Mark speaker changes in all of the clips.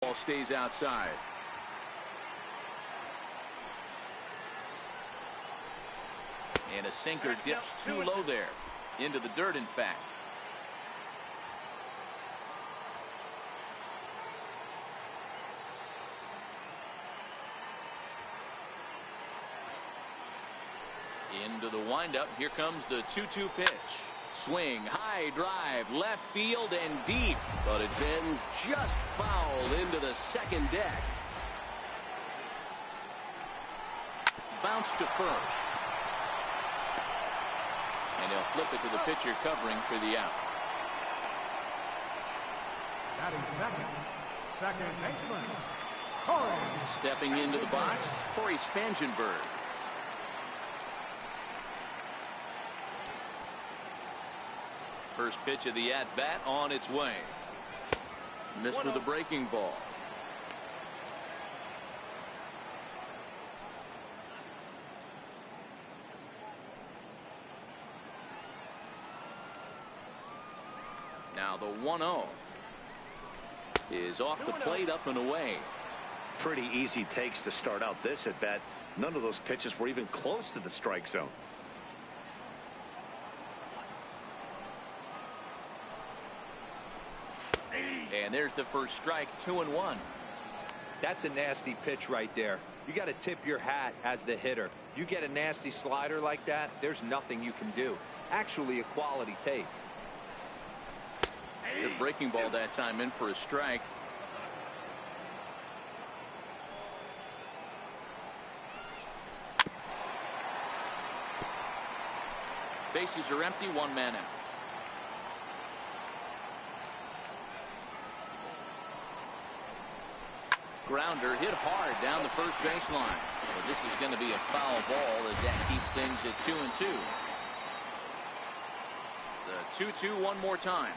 Speaker 1: Ball stays outside. And a sinker dips too low there. Into the dirt, in fact. Into the windup. Here comes the 2-2 pitch. Swing, high drive, left field and deep. But it bends just foul into the second deck. Bounce to first. And he'll flip it to the pitcher covering for the out.
Speaker 2: Second baseman, Corey.
Speaker 1: Stepping into the box, Corey Spangenberg. First pitch of the at-bat on its way. Missed with a breaking ball. Now the 1-0 is off the plate, up and away.
Speaker 3: Pretty easy takes to start out this at bat. None of those pitches were even close to the strike zone.
Speaker 1: And there's the first strike, 2-1.
Speaker 4: That's a nasty pitch right there. You got to tip your hat as the hitter. You get a nasty slider like that, there's nothing you can do. Actually, a quality take.
Speaker 1: The breaking ball that time in for a strike. Bases are empty, one man out. Grounder hit hard down the first baseline. But this is going to be a foul ball as that keeps things at 2-2. The 2-2 one more time.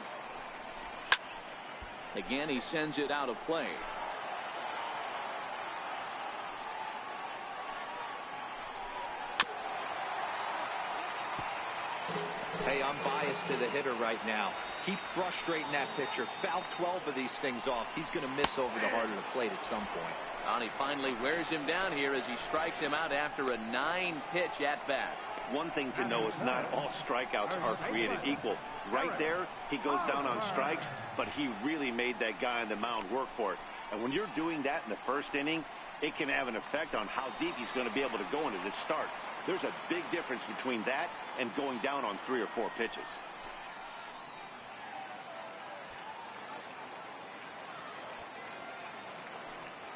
Speaker 1: Again, he sends it out of play.
Speaker 4: Hey, I'm biased to the hitter right now. Keep frustrating that pitcher. Foul 12 of these things off. He's going to miss over the heart of the plate at some point.
Speaker 1: And he finally wears him down here as he strikes him out after a 9-pitch at bat.
Speaker 3: One thing to know is not all strikeouts are created equal. Right there, he goes down on strikes, but he really made that guy on the mound work for it. And when you're doing that in the first inning, it can have an effect on how deep he's going to be able to go into this start. There's a big difference between that and going down on 3 or 4 pitches.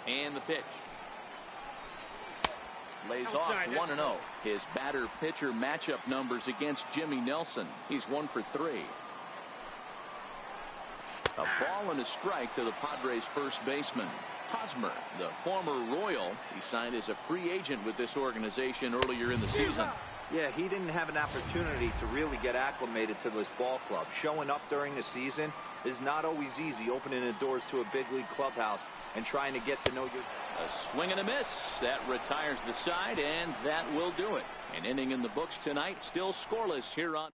Speaker 1: And the pitch. Lays off 1-0. His batter-pitcher matchup numbers against Jimmy Nelson. He's 1 for 3. A ball and a strike to the Padres' first baseman. Hosmer, the former Royal, he signed as a free agent with this organization earlier in the season.
Speaker 4: Yeah, he didn't have an opportunity to really get acclimated to this ball club. Showing up during the season is not always easy, opening the doors to a big league clubhouse and trying to get to know your...
Speaker 1: A swing and a miss. That retires the side, and that will do it. An inning in the books tonight, still scoreless here on...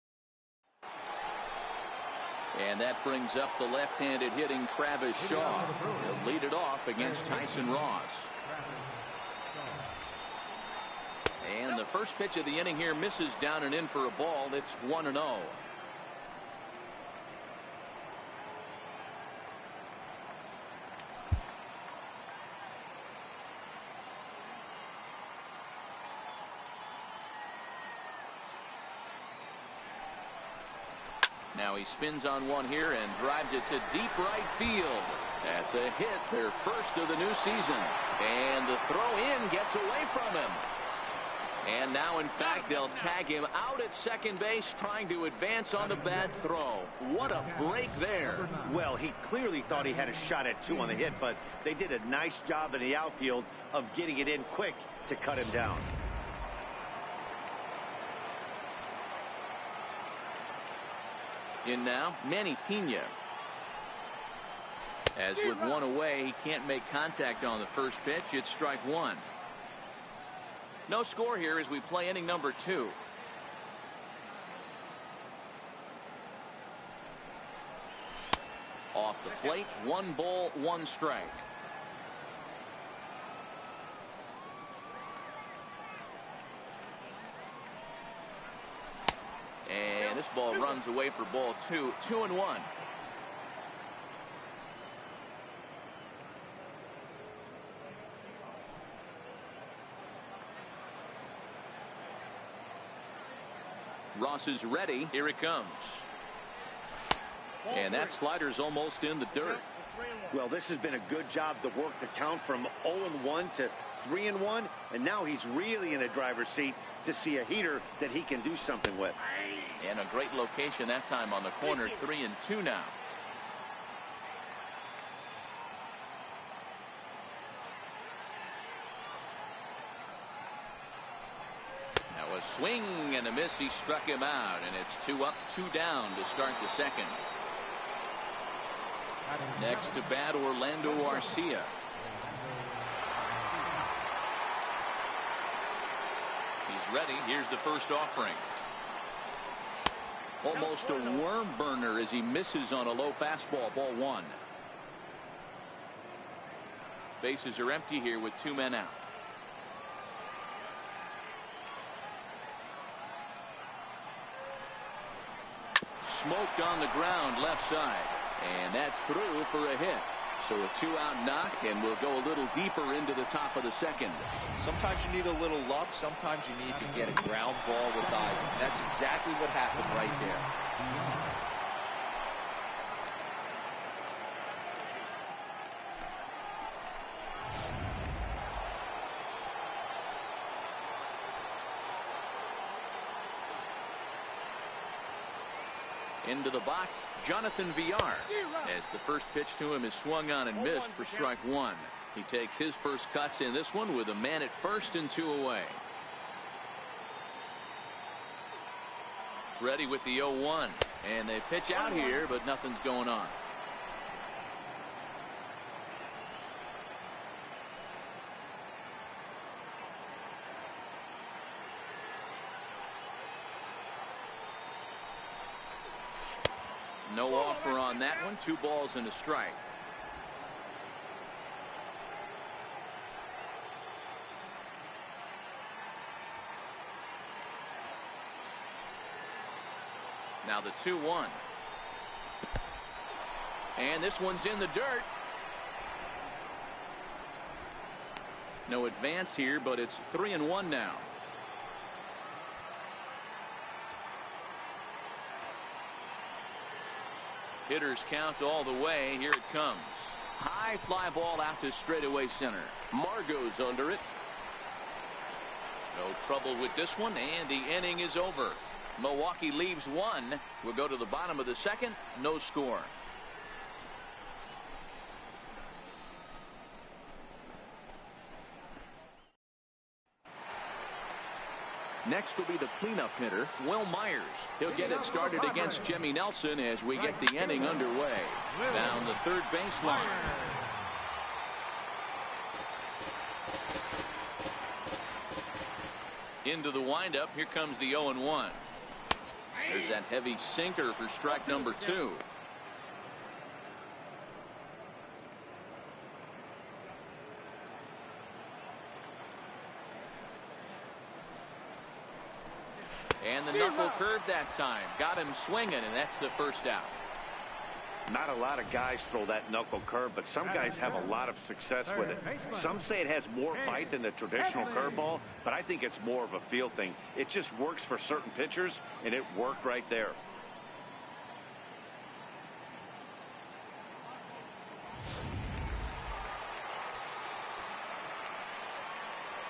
Speaker 1: And that brings up the left-handed hitting Travis Shaw. He'll lead it off against Tyson Ross. And the first pitch of the inning here misses down and in for a ball. It's 1-0. Now he spins on one here and drives it to deep right field. That's a hit, their first of the new season. And the throw in gets away from him. And now, in fact, they'll tag him out at second base, trying to advance on the bad throw. What a break there.
Speaker 3: Well, he clearly thought he had a shot at 2 on the hit, but they did a nice job in the outfield of getting it in quick to cut him down.
Speaker 1: In now, Manny Pena. As with one away, he can't make contact on the first pitch. It's strike 1. No score here as we play inning number 2. Off the plate, 1 ball, 1 strike. this ball runs away for ball 2. 2-1. Ross is ready. Here it comes. And that slider's almost in the dirt.
Speaker 3: Well, this has been a good job to work the count from 0-1 to 3-1, and now he's really in the driver's seat to see a heater that he can do something with.
Speaker 1: And a great location that time on the corner. 3-2 now. Now a swing and a miss. He struck him out, and it's 2 up, 2 down to start the second. Next to bat, Orlando Arcia. He's ready. Here's the first offering. Almost a worm burner as he misses on a low fastball. Ball 1. Bases are empty here with 2 men out. Smoked on the ground left side. And that's through for a hit. So a 2-out knock, and we'll go a little deeper into the top of the second.
Speaker 4: Sometimes you need a little luck. Sometimes you need to get a ground ball with eyes. And that's exactly what happened right there.
Speaker 1: Into the box, Jonathan Villar, as the first pitch to him is swung on and missed for strike 1. He takes his first cuts in this one with a man at first and 2 away. Ready with the 0-1, and they pitch out here, but nothing's going on. No offer on that one. 2 balls and a strike. Now the 2-1. And this one's in the dirt. No advance here, but it's 3-1 now. Hitters count all the way. Here it comes. High fly ball out to straightaway center. Margot's under it. No trouble with this one, and the inning is over. Milwaukee leaves 1. We'll go to the bottom of the second. No score. Next will be the cleanup hitter, Will Myers. He'll get it started against Jimmy Nelson as we get the inning underway. Down the third baseline. Into the windup. Here comes the 0-1. There's that heavy sinker for strike number 2. And the knuckle curve that time. Got him swinging, and that's the first out.
Speaker 3: Not a lot of guys throw that knuckle curve, but some guys have a lot of success with it. Some say it has more bite than the traditional curveball, but I think it's more of a feel thing. It just works for certain pitchers, and it worked right there.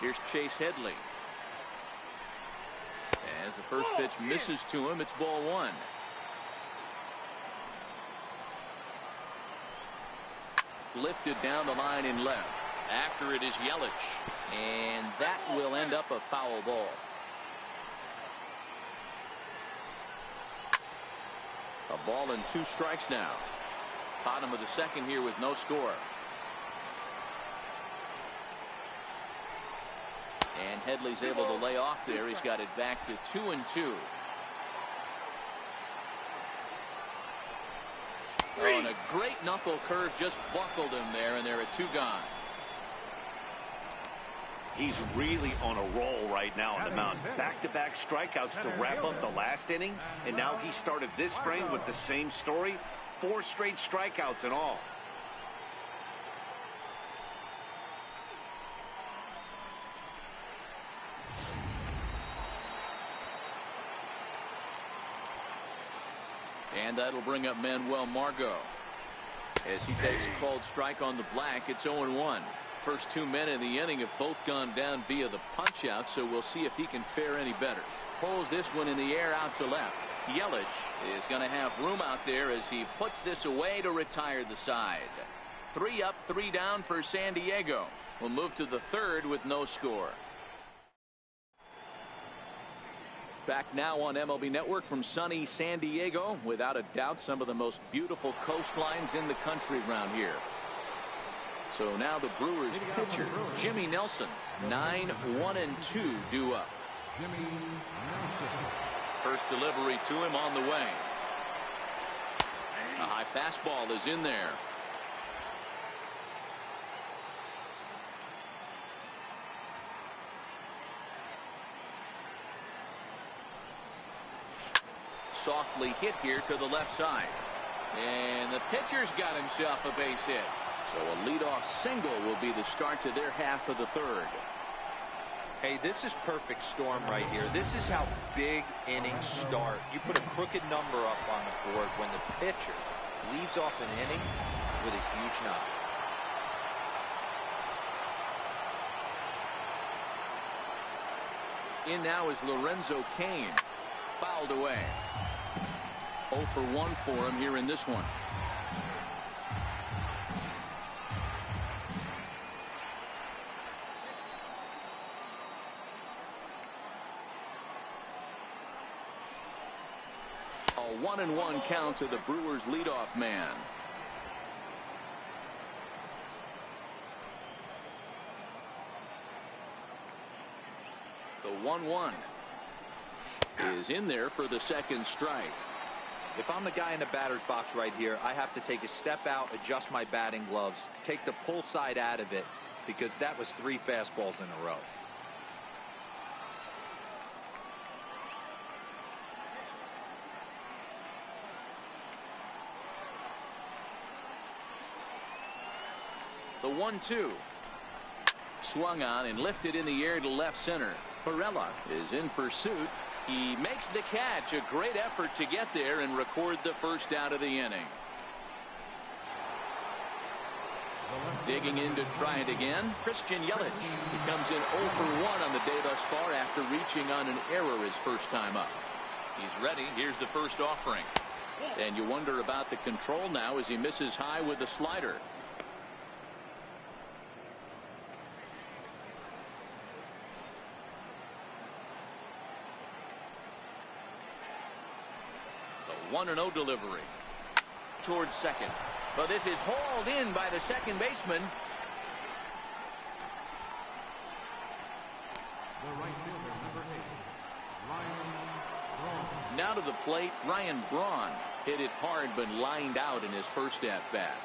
Speaker 1: Here's Chase Headley. As the first pitch misses to him, it's ball 1. Lifted down the line in left. After it is Yelich. And that will end up a foul ball. A ball and 2 strikes now. Bottom of the second here with no score. And Headley's able to lay off there. He's got it back to 2-2. Oh, and a great knuckle curve just buckled him there, and there are 2 gone.
Speaker 3: He's really on a roll right now on the mound. Back-to-back strikeouts to wrap up the last inning, and now he started this frame with the same story. 4 straight strikeouts in all.
Speaker 1: And that'll bring up Manuel Margot. As he takes a called strike on the black, it's 0-1. First 2 men in the inning have both gone down via the punch out, so we'll see if he can fare any better. Pulls this one in the air out to left. Yelich is going to have room out there as he puts this away to retire the side. 3 up, 3 down for San Diego. We'll move to the third with no score. Back now on MLB Network from sunny San Diego. Without a doubt, some of the most beautiful coastlines in the country around here. So now the Brewers pitcher, Jimmy Nelson, 9-1-2 due up. First delivery to him on the way. A high fastball is in there. Softly hit here to the left side. And the pitcher's got himself a base hit. So a leadoff single will be the start to their half of the third.
Speaker 4: Hey, this is perfect storm right here. This is how big innings start. You put a crooked number up on the board when the pitcher leads off an inning with a huge knock.
Speaker 1: In now is Lorenzo Cain. Fouled away. 0 for 1 for him here in this one. A 1-1 count to the Brewers leadoff man. The 1-1 is in there for the second strike.
Speaker 4: If I'm the guy in the batter's box right here, I have to take a step out, adjust my batting gloves, take the pull side out of it, because that was 3 fastballs in a row.
Speaker 1: The 1-2 swung on and lifted in the air to left center. Perella is in pursuit. He makes the catch. A great effort to get there and record the first out of the inning. Digging in to try it again, Christian Yelich. He comes in 0 for 1 on the day thus far after reaching on an error his first time up. He's ready. Here's the first offering. And you wonder about the control now as he misses high with the slider. The 1-0 delivery towards second. But this is hauled in by the second baseman.
Speaker 2: The right fielder, number 8, Ryan Braun.
Speaker 1: Now to the plate, Ryan Braun. Hit it hard but lined out in his first at-bat.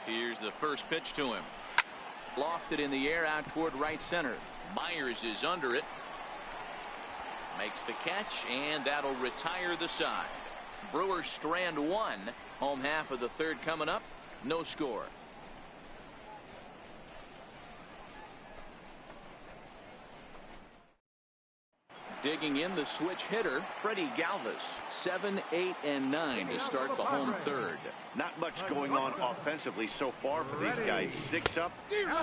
Speaker 1: Here's the first pitch to him. Lofted in the air out toward right center. Myers is under it. Makes the catch, and that'll retire the side. Brewers strand 1. Home half of the third coming up. No score. Digging in the switch hitter, Freddie Galvis. 7, 8, and 9 to start the home third.
Speaker 3: Not much going on offensively so far for these guys. 6 up,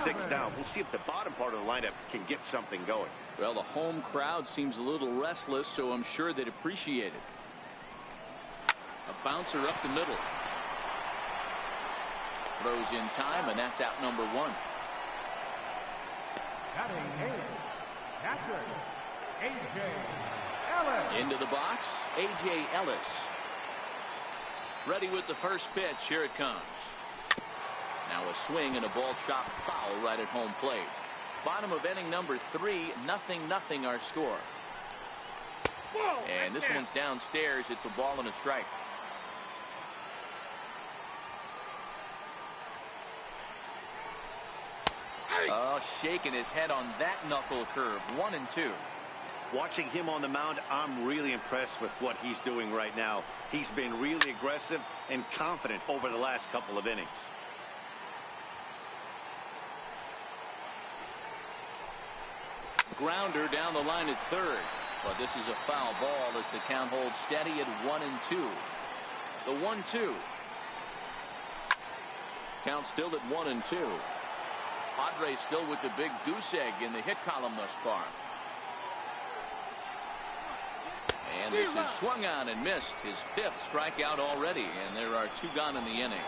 Speaker 3: 6 down. We'll see if the bottom part of the lineup can get something going.
Speaker 1: Well, the home crowd seems a little restless, so I'm sure they'd appreciate it. A bouncer up the middle. Throws in time, and that's out number 1.
Speaker 2: Batting eighth, catcher, A.J. Ellis.
Speaker 1: Into the box, A.J. Ellis. Ready with the first pitch. Here it comes. Now a swing and a ball chopped foul right at home plate. Bottom of inning number 3, 0-0 our score. And this one's downstairs. It's a ball and a strike. just shaking his head on that knuckle curve. 1-2.
Speaker 3: Watching him on the mound, I'm really impressed with what he's doing right now. He's been really aggressive and confident over the last couple of innings.
Speaker 1: Grounder down the line at third. But this is a foul ball as the count holds steady at 1-2. The 1-2. Count still at 1-2. Padres still with the big goose egg in the hit column thus far. And this is swung on and missed. His 5th strikeout already, and there are 2 gone in the inning.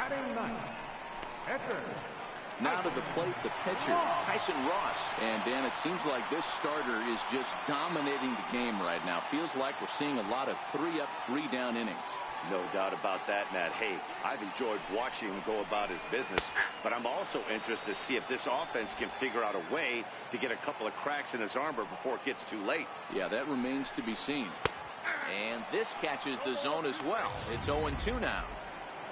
Speaker 2: Batting ninth, Edgar.
Speaker 1: Now to the plate, the pitcher, Tyson Ross. And, Dan, it seems like this starter is just dominating the game right now. Feels like we're seeing a lot of 3-up, 3-down innings.
Speaker 3: No doubt about that, Matt. Hey, I've enjoyed watching him go about his business, but I'm also interested to see if this offense can figure out a way to get a couple of cracks in his armor before it gets too late.
Speaker 1: Yeah, that remains to be seen. And this catches the zone as well. It's 0-2 now.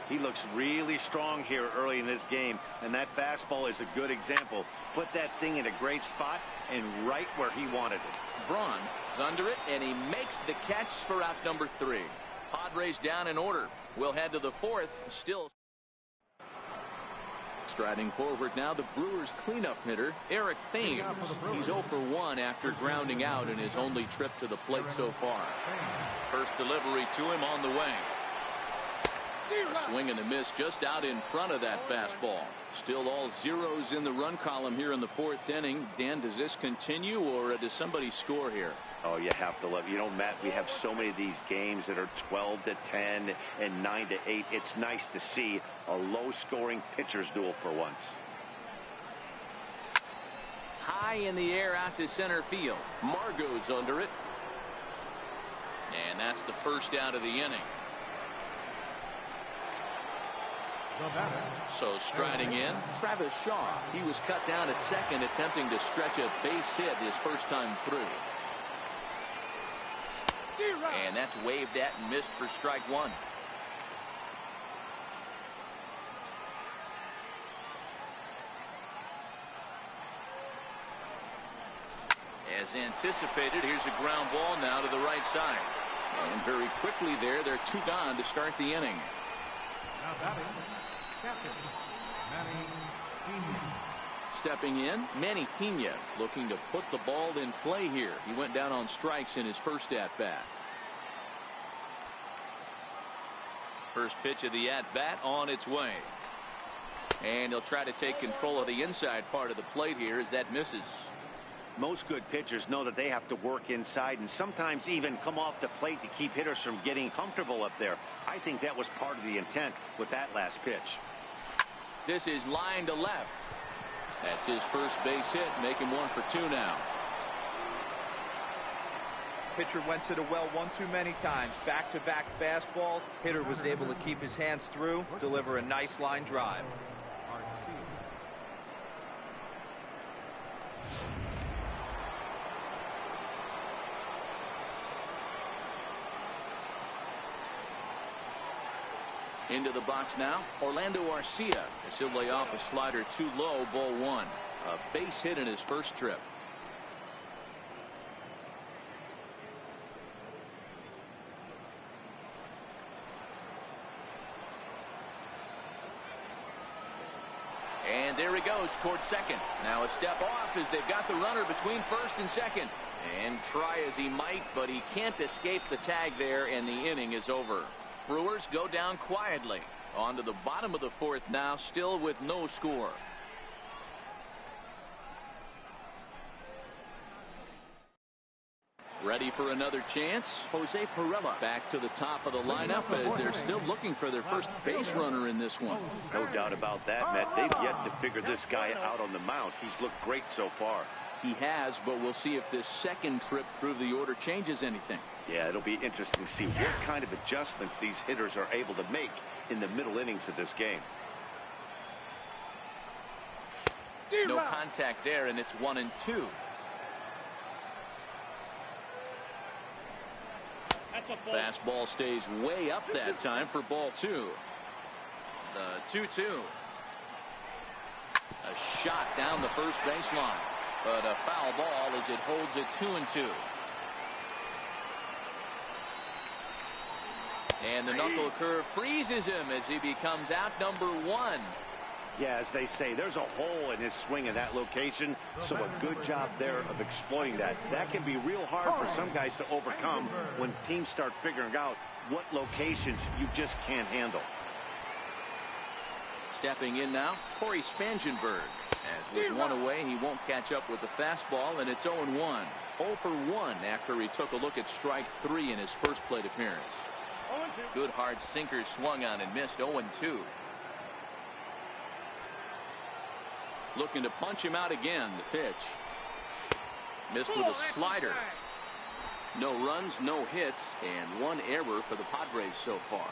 Speaker 3: He looks really strong here early in this game, and that fastball is a good example. Put that thing in a great spot and right where he wanted it.
Speaker 1: Braun is under it, and he makes the catch for out number 3. Padres down in order. We'll head to the 4th. Still striding forward now, the Brewers cleanup hitter, Eric Thames. He's 0 for 1 after grounding out in his only trip to the plate so far. First delivery to him on the way. A swing and a miss just out in front of that fastball. Still all zeros in the run column here in the 4th inning. Dan, does this continue, or does somebody score here?
Speaker 3: Oh, you have to love, Matt, we have so many of these games that are 12-10 and 9-8. It's nice to see a low-scoring pitcher's duel for once.
Speaker 1: High in the air out to center field. Margot's under it. And that's the first out of the inning. So striding in, Travis Shaw. He was cut down at second, attempting to stretch a base hit his first time through. And that's waved at and missed for strike 1. As anticipated, here's a ground ball now to the right side. And very quickly there, they're 2 gone to start the inning.
Speaker 2: Now batting, captain, Manny Pena.
Speaker 1: Stepping in, Manny Pena, looking to put the ball in play here. He went down on strikes in his first at-bat. First pitch of the at-bat on its way. And he'll try to take control of the inside part of the plate here as that misses.
Speaker 3: Most good pitchers know that they have to work inside and sometimes even come off the plate to keep hitters from getting comfortable up there. I think that was part of the intent with that last pitch.
Speaker 1: This is line to left. That's his first base hit, making 1 for 2 now.
Speaker 4: Pitcher went to the well one too many times. Back-to-back fastballs. Hitter was able to keep his hands through, deliver a nice line drive.
Speaker 1: Into the box now, Orlando Arcia. As he'll lay off a slider too low, ball 1. A base hit in his first trip. And there he goes towards second. Now a step off as they've got the runner between first and second. And try as he might, but he can't escape the tag there, and the inning is over. Brewers go down quietly. On to the bottom of the 4th now, still with no score. Ready for another chance? Jose Pirela back to the top of the lineup as they're still looking for their first base runner in this one.
Speaker 3: No doubt about that, Matt. They've yet to figure this guy out on the mound. He's looked great so far.
Speaker 1: he has, but we'll see if this second trip through the order changes anything.
Speaker 3: Yeah, it'll be interesting to see what kind of adjustments these hitters are able to make in the middle innings of this game.
Speaker 1: No contact there, and it's 1-2. Fastball stays way up that time for ball 2. The 2-2. A shot down the first baseline, but a foul ball as it holds it 2-2. And the knuckle curve freezes him as he becomes out number 1.
Speaker 3: Yeah, as they say, there's a hole in his swing in that location, so a good job there of exploiting that. That can be real hard for some guys to overcome when teams start figuring out what locations you just can't handle.
Speaker 1: Stepping in now, Corey Spangenberg. As with one away, he won't catch up with the fastball, and it's 0-1. 0 for 1 after he took a look at strike 3 in his first plate appearance. Good hard sinker swung on and missed. 0-2. Looking to punch him out again. The pitch. Missed with a slider. No runs, no hits, and 1 error for the Padres so far.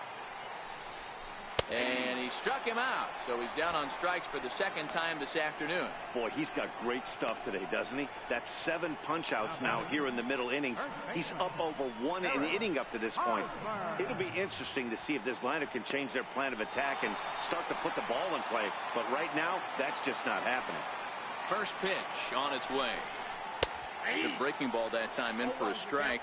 Speaker 1: And he struck him out, so he's down on strikes for the second time this afternoon.
Speaker 3: Boy, he's got great stuff today, doesn't he? That's 7 punch-outs now here in the middle innings. He's up over 1 an inning up to this point. It'll be interesting to see if this lineup can change their plan of attack and start to put the ball in play. But right now, that's just not happening.
Speaker 1: First pitch on its way. Good breaking ball that time, in for a strike.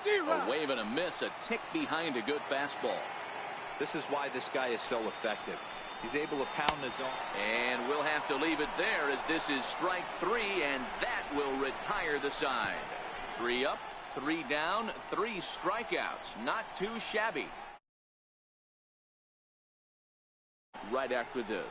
Speaker 1: A wave and a miss, a tick behind a good fastball.
Speaker 4: This is why this guy is so effective. He's able to pound the zone.
Speaker 1: And we'll have to leave it there as this is strike 3, and that will retire the side. 3 up, 3 down, 3 strikeouts. Not too shabby. Right after this.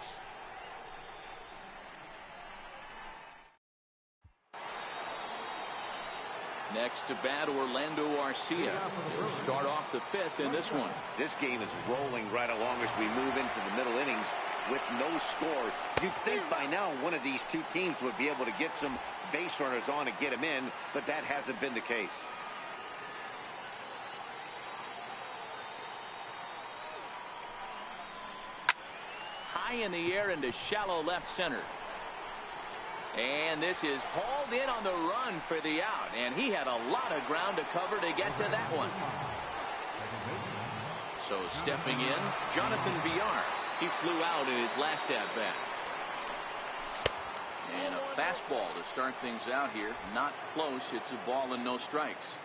Speaker 1: Next to bat, Orlando Arcia. He'll start off the 5th in this one.
Speaker 3: This game is rolling right along as we move into the middle innings with no score. You'd think by now one of these two teams would be able to get some base runners on and get them in, but that hasn't been the case.
Speaker 1: High in the air into shallow left center. And this is hauled in on the run for the out. And he had a lot of ground to cover to get to that one. So stepping in, Jonathan Villar. He flew out in his last at-bat. And a fastball to start things out here. Not close. It's a ball and no strikes.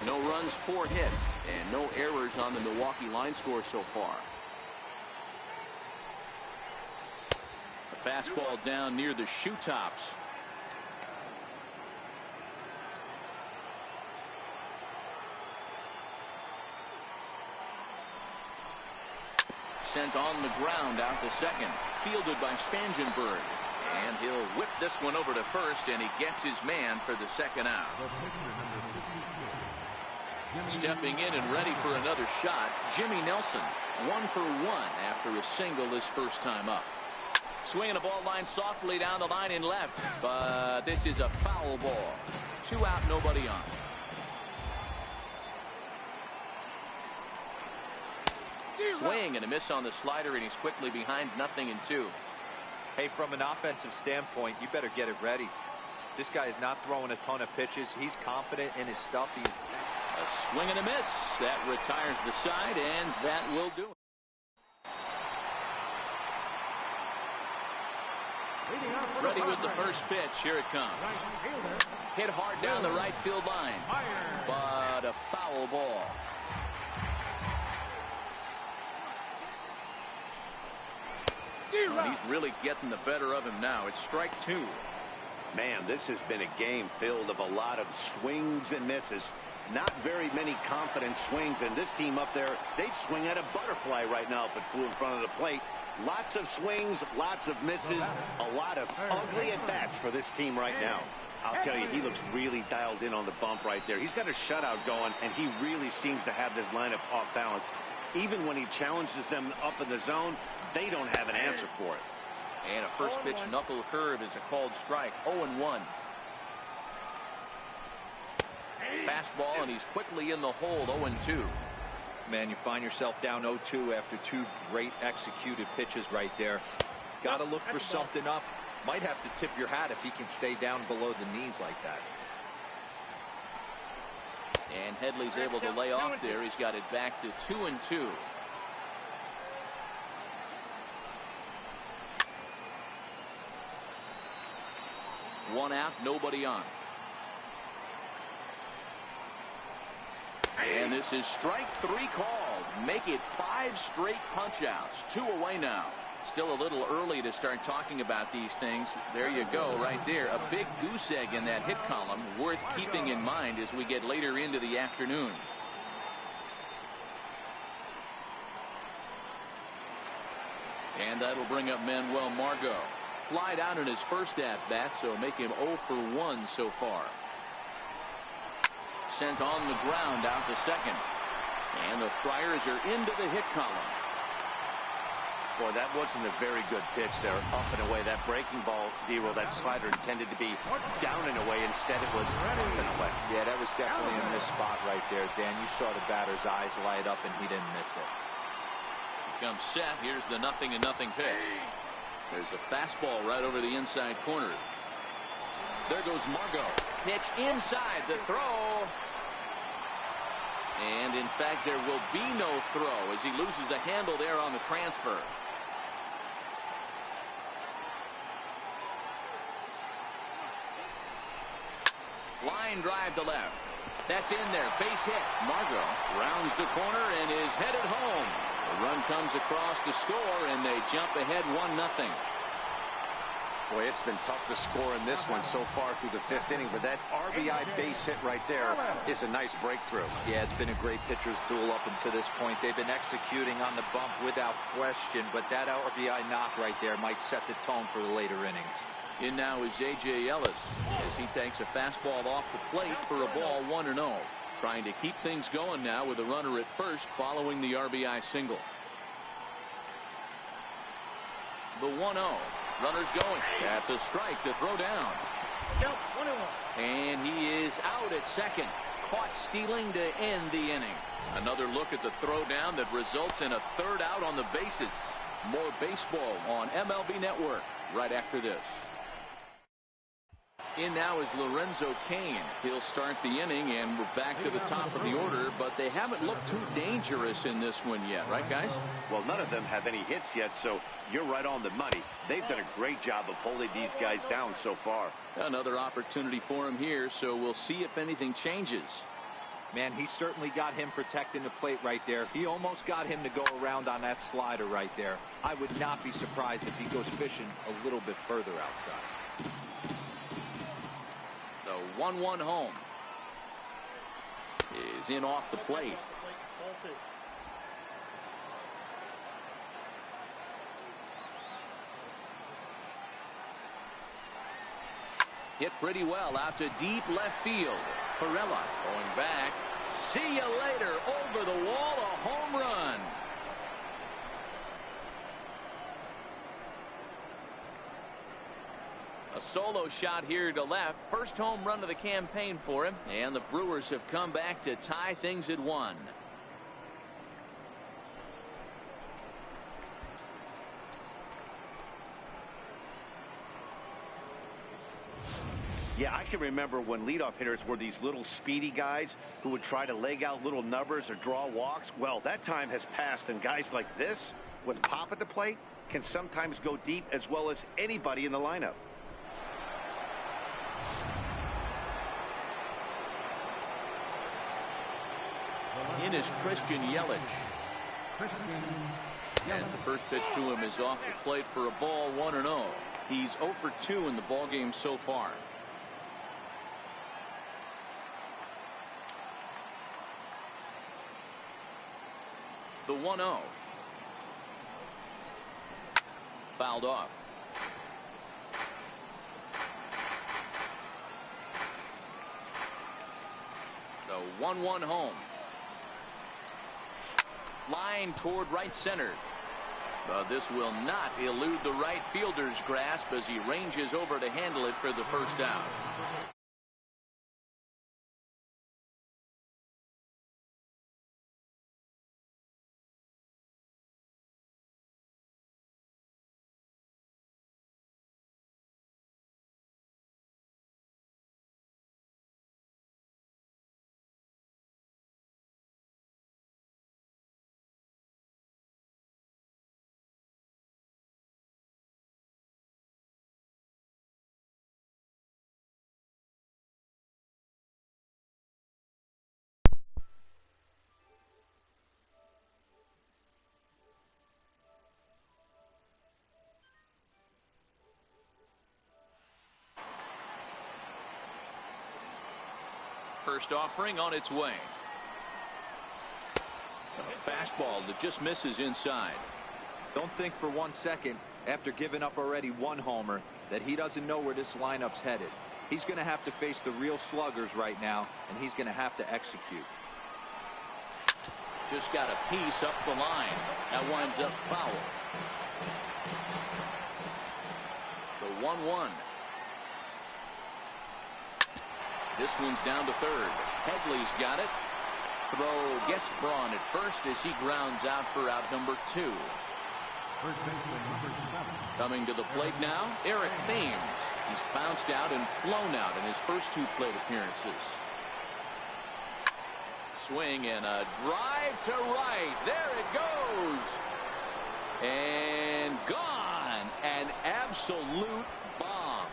Speaker 1: No runs, 4 hits, and no errors on the Milwaukee line score so far. A fastball down near the shoe tops. Sent on the ground out to second. Fielded by Spangenberg. And he'll whip this one over to first, and he gets his man for the second out. Stepping in and ready for another shot, Jimmy Nelson. 1 for 1 after a single his first time up. Swinging a ball line softly down the line in left, but this is a foul ball. 2 out, nobody on. Swing and a miss on the slider, and he's quickly behind 0-2.
Speaker 4: Hey, from an offensive standpoint, you better get it ready. This guy is not throwing a ton of pitches. He's confident in his stuff.
Speaker 1: A swing and a miss. That retires the side, and that will do it. Ready with the first pitch. Here it comes. Hit hard down the right field line, but a foul ball. He's really getting the better of him now. It's strike 2.
Speaker 3: Man, this has been a game filled of a lot of swings and misses. Not very many confident swings, and this team up there, they'd swing at a butterfly right now if it flew in front of the plate. Lots of swings, lots of misses, a lot of ugly at-bats for this team right now. I'll tell you, he looks really dialed in on the bump right there. He's got a shutout going, and he really seems to have this lineup off balance. Even when he challenges them up in the zone, they don't have an answer for it.
Speaker 1: And a first pitch knuckle curve is a called strike. 0-1. Fastball, and he's quickly in the hold. 0-2.
Speaker 4: Man, you find yourself down 0-2 after two great executed pitches right there. Got to look for something up. Might have to tip your hat if he can stay down below the knees like that.
Speaker 1: And Headley's able to lay off there. He's got it back to 2-2. One out, nobody on. And this is strike 3 called. Make it 5 straight punch-outs. 2 away now. Still a little early to start talking about these things. There you go, right there. A big goose egg in that hit column, worth keeping in mind as we get later into the afternoon. And that'll bring up Manuel Margot. Flied out in his first at-bat, so make him 0 for 1 so far. Sent on the ground out to second. And the Friars are into the hit column.
Speaker 3: Boy, that wasn't a very good pitch there, up and away. That breaking ball, D-Roll, that slider intended to be down and away. Instead, it was up and away.
Speaker 4: Yeah, that was definitely a missed spot right there, Dan. You saw the batter's eyes light up, and he didn't miss it.
Speaker 1: He comes set. Here's the 0-0 pitch. There's a fastball right over the inside corner. There goes Margot. Pitch inside the throw. And in fact, there will be no throw as he loses the handle there on the transfer. Line drive to left. That's in there. Base hit. Margot rounds the corner and is headed home. The run comes across to score, and they jump ahead 1-0.
Speaker 3: Boy, it's been tough to score in this one so far through the 5th inning, but that RBI base hit right there is a nice breakthrough.
Speaker 4: Yeah, it's been a great pitcher's duel up until this point. They've been executing on the bump without question, but that RBI knock right there might set the tone for the later innings.
Speaker 1: In now is A.J. Ellis as he takes a fastball off the plate for a ball 1-0. Trying to keep things going now with a runner at first following the RBI single. The 1-0. Runner's going. That's a strike to throw down. And he is out at second. Caught stealing to end the inning. Another look at the throwdown that results in a 3rd out on the bases. More baseball on MLB Network right after this. In now is Lorenzo Cain. He'll start the inning, and we're back to the top of the order, but they haven't looked too dangerous in this one yet, right, guys?
Speaker 3: Well, none of them have any hits yet, so you're right on the money. They've done a great job of holding these guys down so far.
Speaker 1: Another opportunity for him here, so we'll see if anything changes.
Speaker 4: Man, he certainly got him protecting the plate right there. He almost got him to go around on that slider right there. I would not be surprised if he goes fishing a little bit further outside.
Speaker 1: The 1-1 home is in off the plate. Hit pretty well out to deep left field. Perella going back. See you later. Over the wall, a home run. A solo shot here to left. First home run of the campaign for him. And the Brewers have come back to tie things at 1.
Speaker 3: Yeah, I can remember when leadoff hitters were these little speedy guys who would try to leg out little numbers or draw walks. Well, that time has passed, and guys like this with pop at the plate can sometimes go deep as well as anybody in the lineup.
Speaker 1: In is Christian Yelich. As the first pitch to him is off the plate for a ball 1-0. He's 0 for 2 in the ballgame so far. The 1-0. Fouled off. The 1-1 home. Line toward right center. But this will not elude the right fielder's grasp as he ranges over to handle it for the first out. First offering on its way. A fastball that just misses inside.
Speaker 4: Don't think for 1 second, after giving up already 1 homer, that he doesn't know where this lineup's headed. He's going to have to face the real sluggers right now, and he's going to have to execute.
Speaker 1: Just got a piece up the line. That winds up foul. The 1-1. This one's down to third. Headley's got it. Throw gets Braun at first as he grounds out for out number 2.
Speaker 2: First baseman number 7.
Speaker 1: Coming to the plate now, Eric Thames. He's bounced out and flown out in his first 2 plate appearances. Swing and a drive to right. There it goes. And gone. An absolute bomb.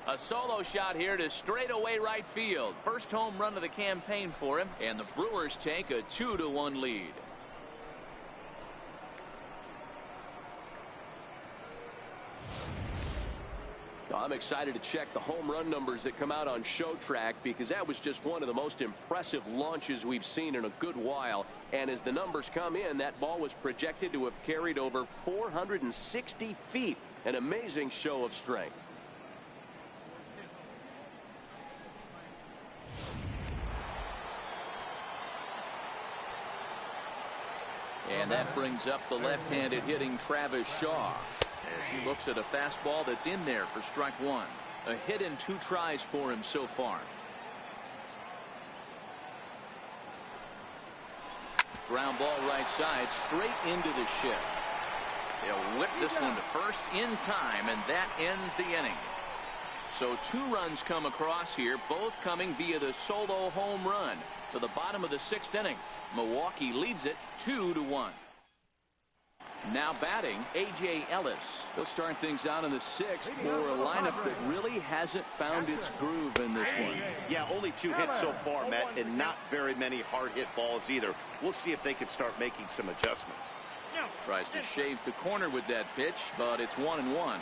Speaker 1: A solo shot here to straightaway right field. First home run of the campaign for him, and the Brewers take a 2-1 lead.
Speaker 5: I'm excited to check the home run numbers that come out on Show Track, because that was just one of the most impressive launches we've seen in a good while. And as the numbers come in, that ball was projected to have carried over 460 feet. An amazing show of strength.
Speaker 1: And that brings up the left-handed hitting Travis Shaw as he looks at a fastball that's in there for strike 1. A hit in 2 tries for him so far. Ground ball right side, straight into the shift. They'll whip this one to first in time, and that ends the inning. So 2 runs come across here, both coming via the solo home run. To the bottom of the 6th inning, Milwaukee leads it 2-1. Now batting, A.J. Ellis. He'll start things out in the 6th for a lineup that really hasn't found its groove in this one.
Speaker 3: Yeah, only 2 hits so far, Matt, and not very many hard hit balls either. We'll see if they can start making some adjustments.
Speaker 1: Tries to shave the corner with that pitch, but it's 1-1.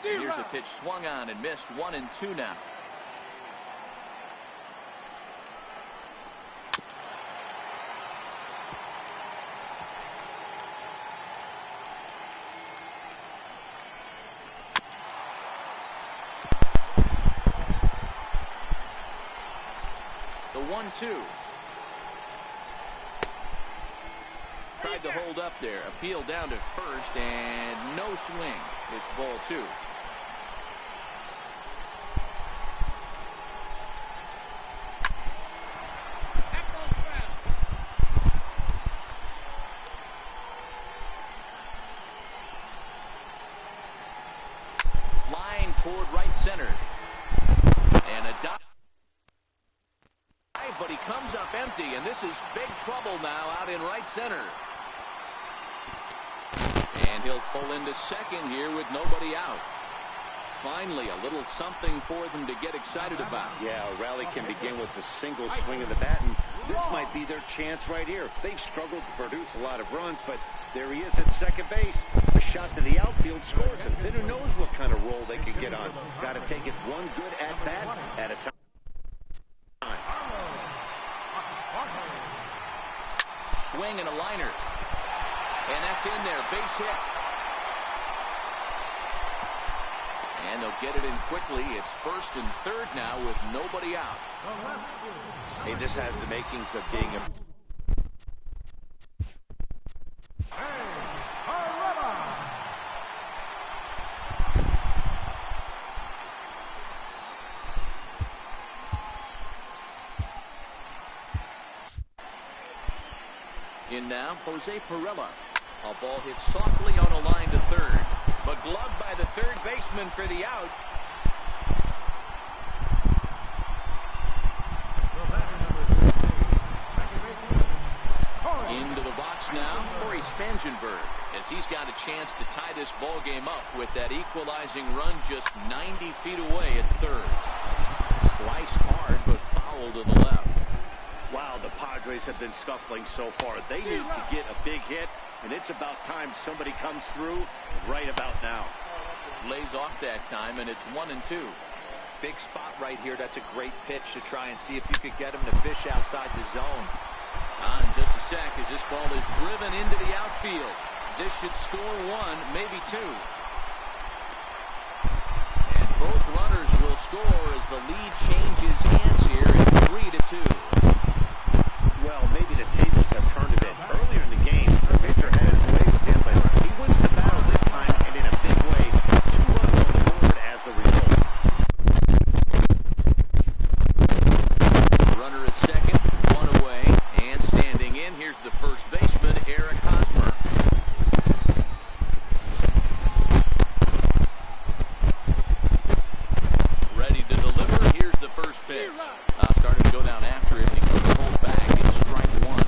Speaker 1: Here's a pitch swung on and missed. 1-2 now. The 1-2. Tried to hold up there. Appeal down to first, and no swing. It's ball 2. Line toward right center. And a dive. But he comes up empty, and this is big trouble now out in right center. And he'll pull into second here with nobody out. Finally, a little something for them to get excited about.
Speaker 3: Yeah, a rally can begin with a single swing of the bat, and this might be their chance right here. They've struggled to produce a lot of runs, but there he is at second base. A shot to the outfield scores him. Then who knows what kind of roll they could get on. Got to take it one good at-bat at a time.
Speaker 1: Swing and a liner. And that's in there. Base hit. And they'll get it in quickly. It's first and third now with nobody out.
Speaker 4: Hey, this has the makings of being a...
Speaker 1: In now, Jose Pirela. A ball hit softly on a line to third, but gloved by the third baseman for the out. Into the box now, Corey Spangenberg, as he's got a chance to tie this ball game up with that equalizing run just 90 feet away at third. Sliced hard, but foul to the left.
Speaker 3: Wow, the Padres have been scuffling so far. They need to get a big hit, and it's about time somebody comes through right about now.
Speaker 1: Lays off that time, and it's 1-2.
Speaker 4: Big spot right here. That's a great pitch to try and see if you could get him to fish outside the zone.
Speaker 1: On just a sec as this ball is driven into the outfield. This should score one, maybe two. And both runners will score as the lead changes hands here at 3-2.
Speaker 3: Well, maybe the tables have turned a bit. Earlier in the game, the pitcher had his way with him, but he wins the battle this time, and in a big way. 2 runs on the board as a result.
Speaker 1: Runner at second, one away, and standing in, here's the first baseman, Eric Hosmer. Ready to deliver, here's the first pitch. Starting to go down after it, he comes pulled back, it's strike one.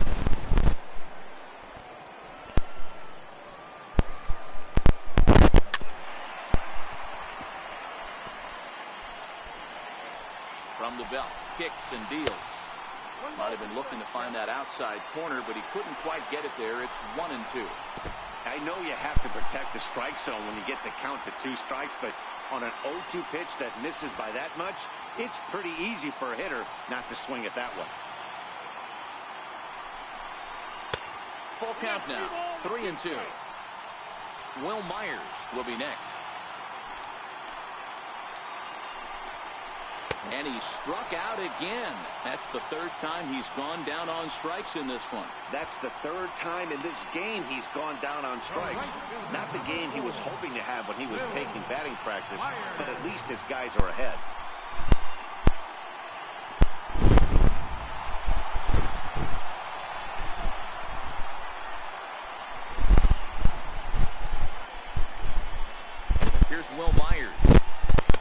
Speaker 1: From the belt, kicks and deals. Might have been looking to find that outside corner, but he couldn't quite get it there. It's 1-2.
Speaker 3: I know you have to protect the strike zone when you get the count to 2 strikes, but on an 0-2 pitch that misses by that much, it's pretty easy for a hitter not to swing it that way.
Speaker 1: Full count now, 3-2. Will Myers will be next. And he struck out again. That's the third time he's gone down on strikes in this one.
Speaker 3: That's the third time in this game he's gone down on strikes. Not the game he was hoping to have when he was taking batting practice, but at least his guys are ahead.
Speaker 1: Here's Will Myers.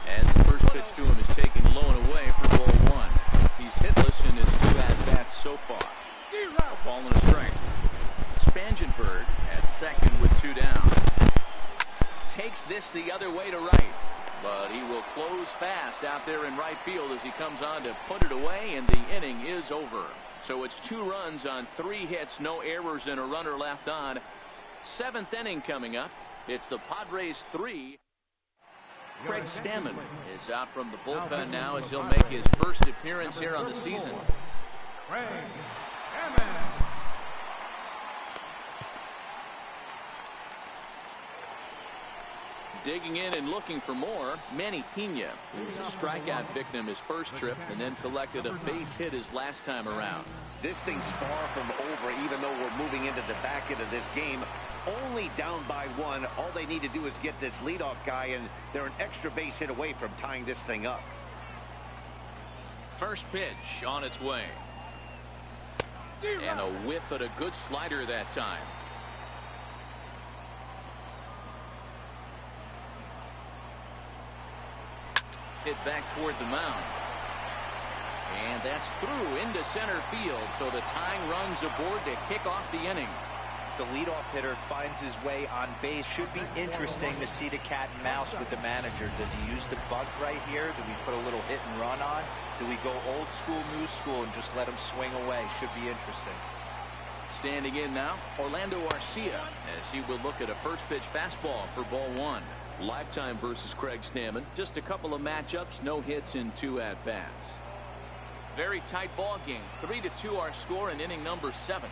Speaker 1: As the first pitch to him is taken low and away for ball one. He's hitless in his 2 at-bats so far. A ball and a strike. Spangenberg at second with 2 down. Takes this the other way to right. But he will close fast out there in right field as he comes on to put it away, and the inning is over. So it's 2 runs on 3 hits, no errors, and a runner left on. 7th inning coming up. It's the Padres 3. Craig Stammen is out from the bullpen now as he'll make his first appearance here on the season.
Speaker 2: Craig Stammen.
Speaker 1: Digging in and looking for more, Manny Pena, who was a strikeout victim his first trip and then collected a base hit his last time around.
Speaker 3: This thing's far from over, even though we're moving into the back end of this game. Only down by 1. All they need to do is get this leadoff guy, and they're an extra base hit away from tying this thing up.
Speaker 1: First pitch on its way. And a whiff at a good slider that time. Hit back toward the mound. And that's through into center field, so the tying runs aboard to kick off the inning.
Speaker 4: The leadoff hitter finds his way on base. Should be interesting to see the cat and mouse with the manager. Does he use the bunt right here? Do we put a little hit and run on? Do we go old school, new school, and just let him swing away? Should be interesting.
Speaker 1: Standing in now, Orlando Arcia, as he will look at a first pitch fastball for ball 1. Lifetime versus Craig Stammen. Just a couple of matchups, no hits in 2 at-bats. Very tight ball game. 3-2 our score in inning number 7.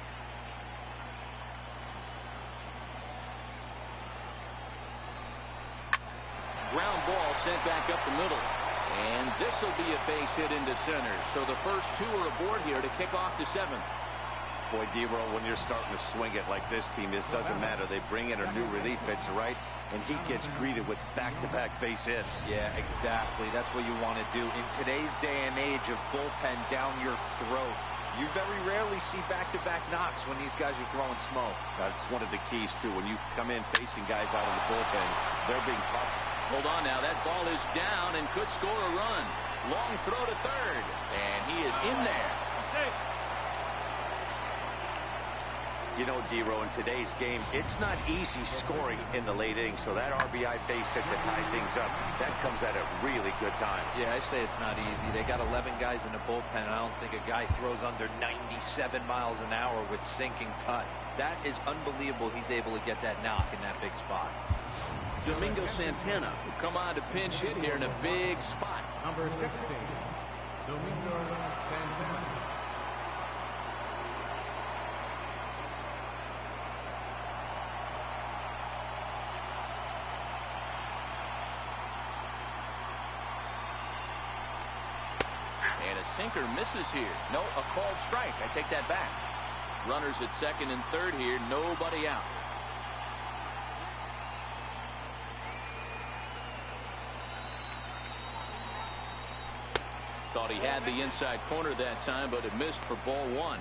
Speaker 1: ground ball sent back up the middle. And this will be a base hit into center. So the first two are aboard here to kick off the seventh.
Speaker 3: Boy, D-Roll, when you're starting to swing it like this team is, doesn't matter. They bring in a new relief pitcher, right? And he gets greeted with back-to-back base hits.
Speaker 4: Yeah, exactly. That's what you want to do. In today's day and age of bullpen down your throat, you very rarely see back-to-back knocks when these guys are throwing smoke.
Speaker 3: That's one of the keys, too. When you come in facing guys out of the bullpen, they're being tough.
Speaker 1: Hold on now. That ball is down and could score a run. Long throw to third. And he is in there.
Speaker 3: You know, D-Row, in today's game, it's not easy scoring in the late innings, so that RBI base hit to tie things up, that comes at a really good time.
Speaker 4: Yeah, I say it's not easy. They got 11 guys in the bullpen, and I don't think a guy throws under 97 miles an hour with sinking cut. That is unbelievable he's able to get that knock in that big spot.
Speaker 1: Domingo Santana will come on to pinch hit here in a big spot.
Speaker 2: Number 16, Domingo Santana.
Speaker 1: And a sinker misses here. No, a called strike. I take that back. Runners at second and third here. Nobody out. Thought he had the inside corner that time, but it missed for ball one.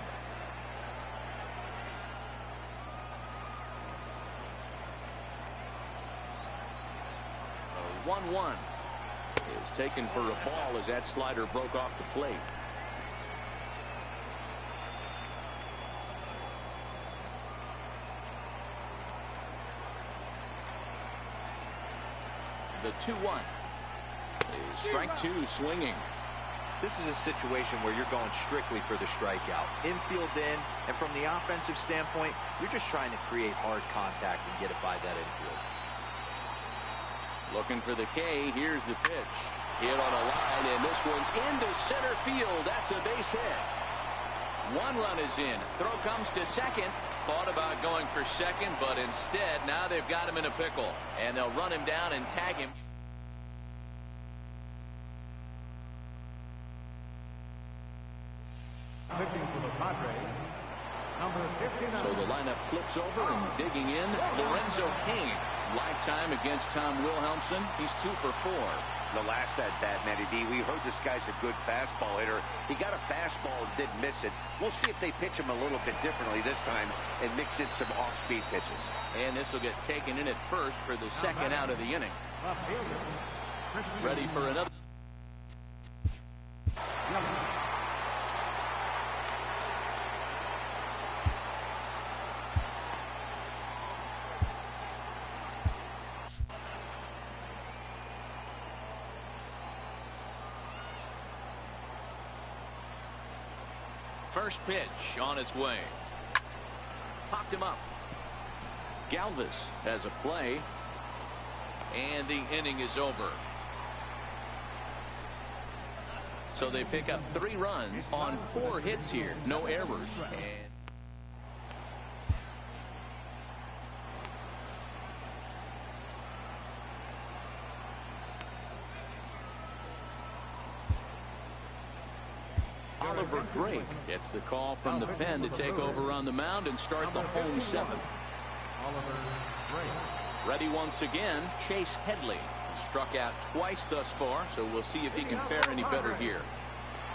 Speaker 1: A 1-1 is taken for a ball as that slider broke off the plate. The 2-1 is strike two swinging.
Speaker 4: This is a situation where you're going strictly for the strikeout. Infield in, and from the offensive standpoint, you're just trying to create hard contact and get it by that infield.
Speaker 1: Looking for the K. Here's the pitch. Hit on a line, and this one's into center field. That's a base hit. One run is in. Throw comes to second. Thought about going for second, but instead, now they've got him in a pickle. And they'll run him down and tag him.
Speaker 2: Pitching for the Padres, number 59.
Speaker 1: So the lineup flips over and digging in, Lorenzo Cain. Lifetime against Tom Wilhelmsen. He's 2 for 4.
Speaker 3: The last at bat, Matty D, we heard this guy's a good fastball hitter. He got a fastball and did miss it. We'll see if they pitch him a little bit differently this time and mix in some off-speed pitches.
Speaker 1: And this will get taken in at first for the second out of the inning. Ready for another. First pitch on its way. Popped him up. Galvis has a play. And the inning is over. So they pick up 3 runs on 4 hits here. No errors. And Oliver Drake gets the call from the pen to take over on the mound and start the home 7th.
Speaker 2: Oliver Drake.
Speaker 1: Ready once again, Chase Headley. Struck out twice thus far, so we'll see if he can fare any better here.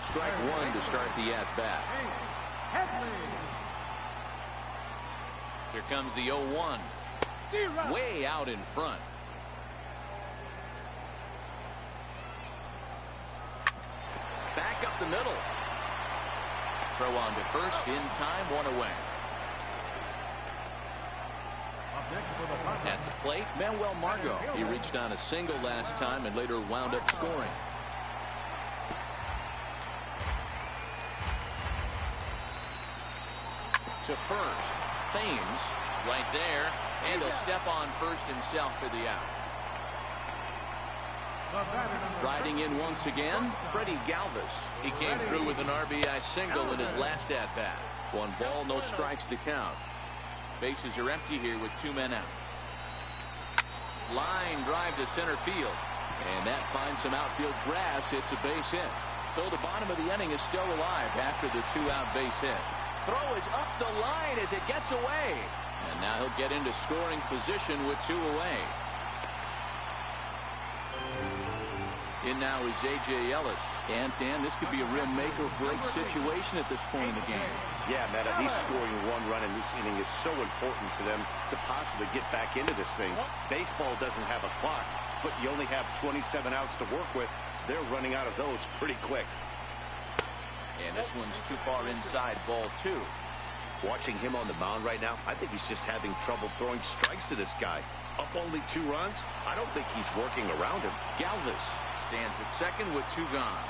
Speaker 1: Strike one to start the at-bat. Here comes the 0-1. Way out in front. Back up the middle. Throw on to first in time, 1 away. At the plate, Manuel Margot. He reached on a single last time and later wound up scoring. To first. Thames right there. And he'll step on first himself for the out. Riding in once again, Freddie Galvis. He came through with an RBI single in his last at-bat. 1 ball, no strikes to count. Bases are empty here with 2 men out. Line drive to center field. And that finds some outfield grass. It's a base hit. So the bottom of the inning is still alive after the 2-out base hit. Throw is up the line as it gets away. And now he'll get into scoring position with 2 away. In now is A.J. Ellis. And, Dan, this could be a real make-or-break situation at this point in the game.
Speaker 3: Yeah, Meta, he's scoring 1 run in this inning is so important for them to possibly get back into this thing. Baseball doesn't have a clock, but you only have 27 outs to work with. They're running out of those pretty quick.
Speaker 1: And this one's too far inside, ball 2.
Speaker 3: Watching him on the mound right now, I think he's just having trouble throwing strikes to this guy. Up only 2 runs? I don't think he's working around him.
Speaker 1: Galvis stands at second with 2 gone.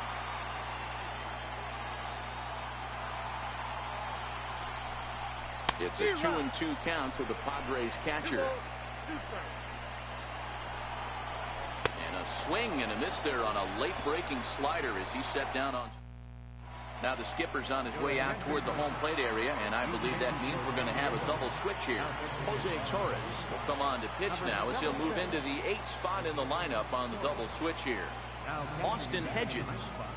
Speaker 1: It's a 2-2 count to the Padres catcher. And a swing and a miss there on a late breaking slider as he set down on. Now the skipper's on his way out toward the home plate area, and I believe that means we're going to have a double switch here. Jose Torres will come on to pitch now as he'll move into the 8th spot in the lineup on the double switch here. Austin Hedges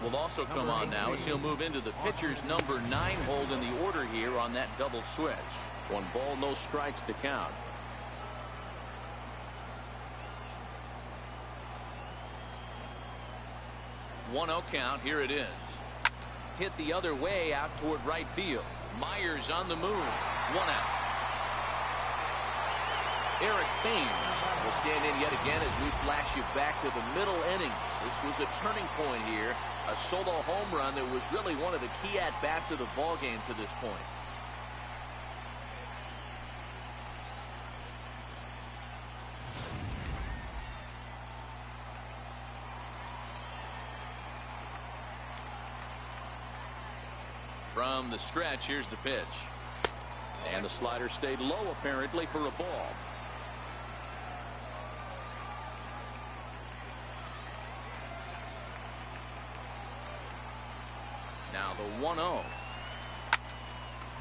Speaker 1: will also come on now as he'll move into the pitcher's number 9 hold in the order here on that double switch. 1 ball, no strikes to count. One-0 count. Here it is. Hit the other way out toward right field. Myers on the move. 1 out. Eric Thames will stand in yet again as we flash you back to the middle innings. This was a turning point here. A solo home run that was really one of the key at-bats of the ball game to this point. From the stretch, here's the pitch. And the slider stayed low apparently for a ball. Now the 1-0.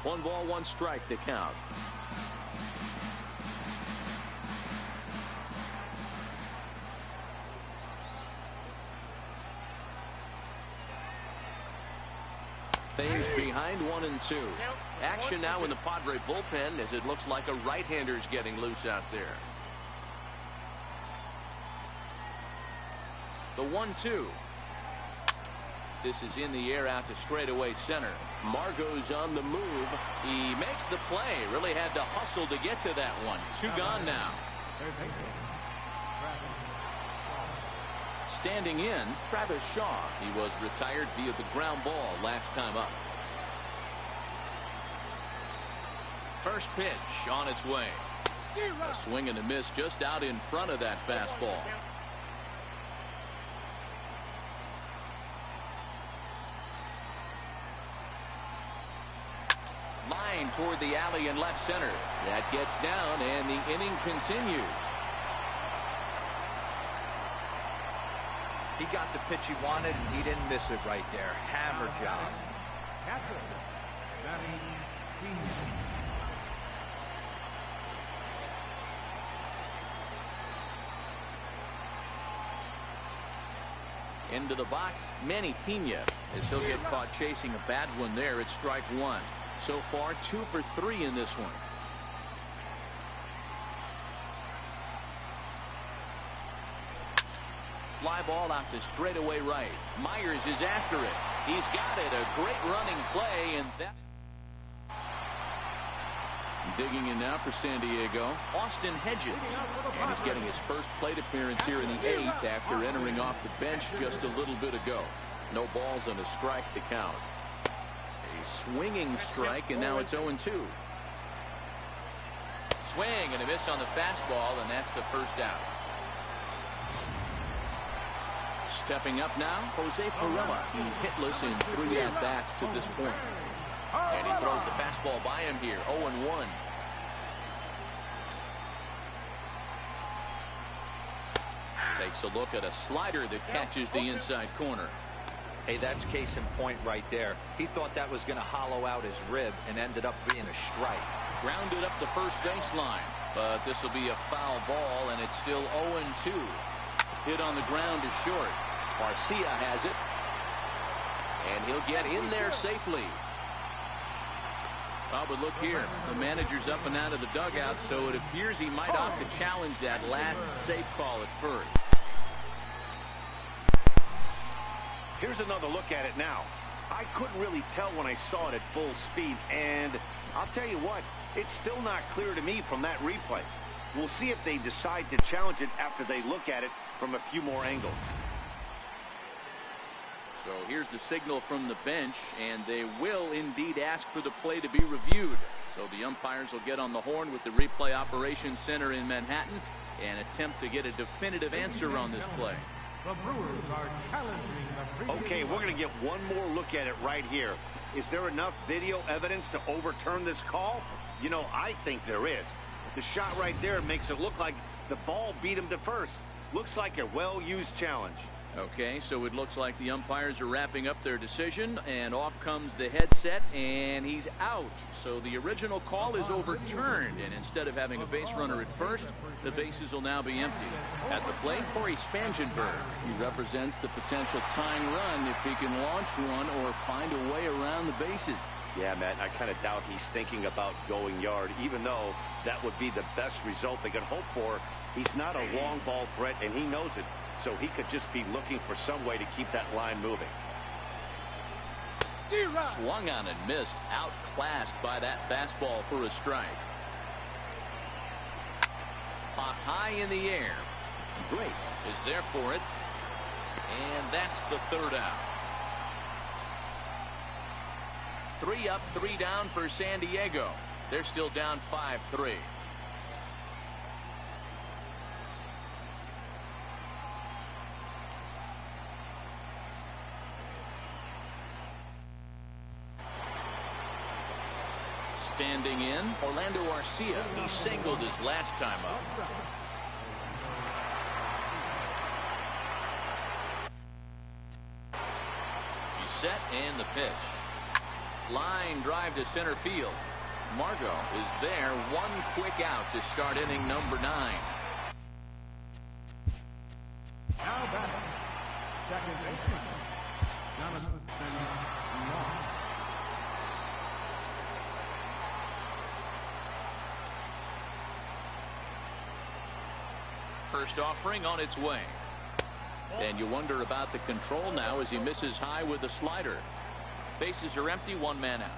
Speaker 1: 1 ball, 1 strike to count. Thames behind 1-2. Action now in the Padre bullpen as it looks like a right-hander's getting loose out there. The 1-2. This is in the air out to straightaway center. Margot's on the move. He makes the play. Really had to hustle to get to that one. 2 gone now. Standing in, Travis Shaw. He was retired via the ground ball last time up. First pitch on its way. A swing and a miss just out in front of that fastball. Line toward the alley in left center. That gets down and the inning continues.
Speaker 4: He got the pitch he wanted, and he didn't miss it right there. Hammer job.
Speaker 1: Into the box, Manny Pena, as he'll get caught chasing a bad one there at strike 1. So far, 2 for 3 in this one. Fly ball out to straightaway right. Myers is after it. He's got it. A great running play, and that. Digging in now for San Diego, Austin Hedges. And he's getting his first plate appearance here in the 8th after entering off the bench just a little bit ago. No balls and a strike to count. A swinging strike, and now it's 0-2. Swing and a miss on the fastball, and that's the first out. Stepping up now, Jose Pirela. He's hitless in 3 at-bats to this point. And he throws the fastball by him here, 0-1. Takes a look at a slider that catches the inside corner.
Speaker 4: Hey, that's case in point right there. He thought that was going to hollow out his rib and ended up being a strike.
Speaker 1: Grounded up the first baseline, but this will be a foul ball, and it's still 0-2. Hit on the ground is short. Garcia has it, and he'll get in there safely. Oh, but look here, the manager's up and out of the dugout, so it appears he might opt to challenge that last safe call at first.
Speaker 3: Here's another look at it now. I couldn't really tell when I saw it at full speed, and I'll tell you what, it's still not clear to me from that replay. We'll see if they decide to challenge it after they look at it from a few more angles.
Speaker 1: So here's the signal from the bench, and they will indeed ask for the play to be reviewed. So the umpires will get on the horn with the replay operations center in Manhattan and attempt to get a definitive answer on this play.
Speaker 2: The Brewers are challenging the
Speaker 3: Okay, we're going to get one more look at it right here. Is there enough video evidence to overturn this call? You know, I think there is. The shot right there makes it look like the ball beat him to first. Looks like a well-used challenge.
Speaker 1: Okay, so it looks like the umpires are wrapping up their decision, and off comes the headset, and he's out. So the original call is overturned, and instead of having a base runner at first, the bases will now be empty. At the plate, Corey Spangenberg. He represents the potential tying run if he can launch one or find a way around the bases.
Speaker 3: Yeah, Matt, I kind of doubt he's thinking about going yard, even though that would be the best result they could hope for. He's not a long ball threat, and he knows it. So he could just be looking for some way to keep that line moving.
Speaker 1: Swung on and missed. Outclassed by that fastball for a strike. Popped high in the air. Drake is there for it. And that's the third out. 3 up, 3 down for San Diego. They're still down 5-3. Standing in, Orlando Arcia. He singled his last time up. He's set, and the pitch. Line drive to center field. Margot is there. One quick out to start inning number 9.
Speaker 2: Now back. Second baseman, Jonathan Long.
Speaker 1: First offering on its way. And you wonder about the control now as he misses high with the slider. Bases are empty, 1 man out.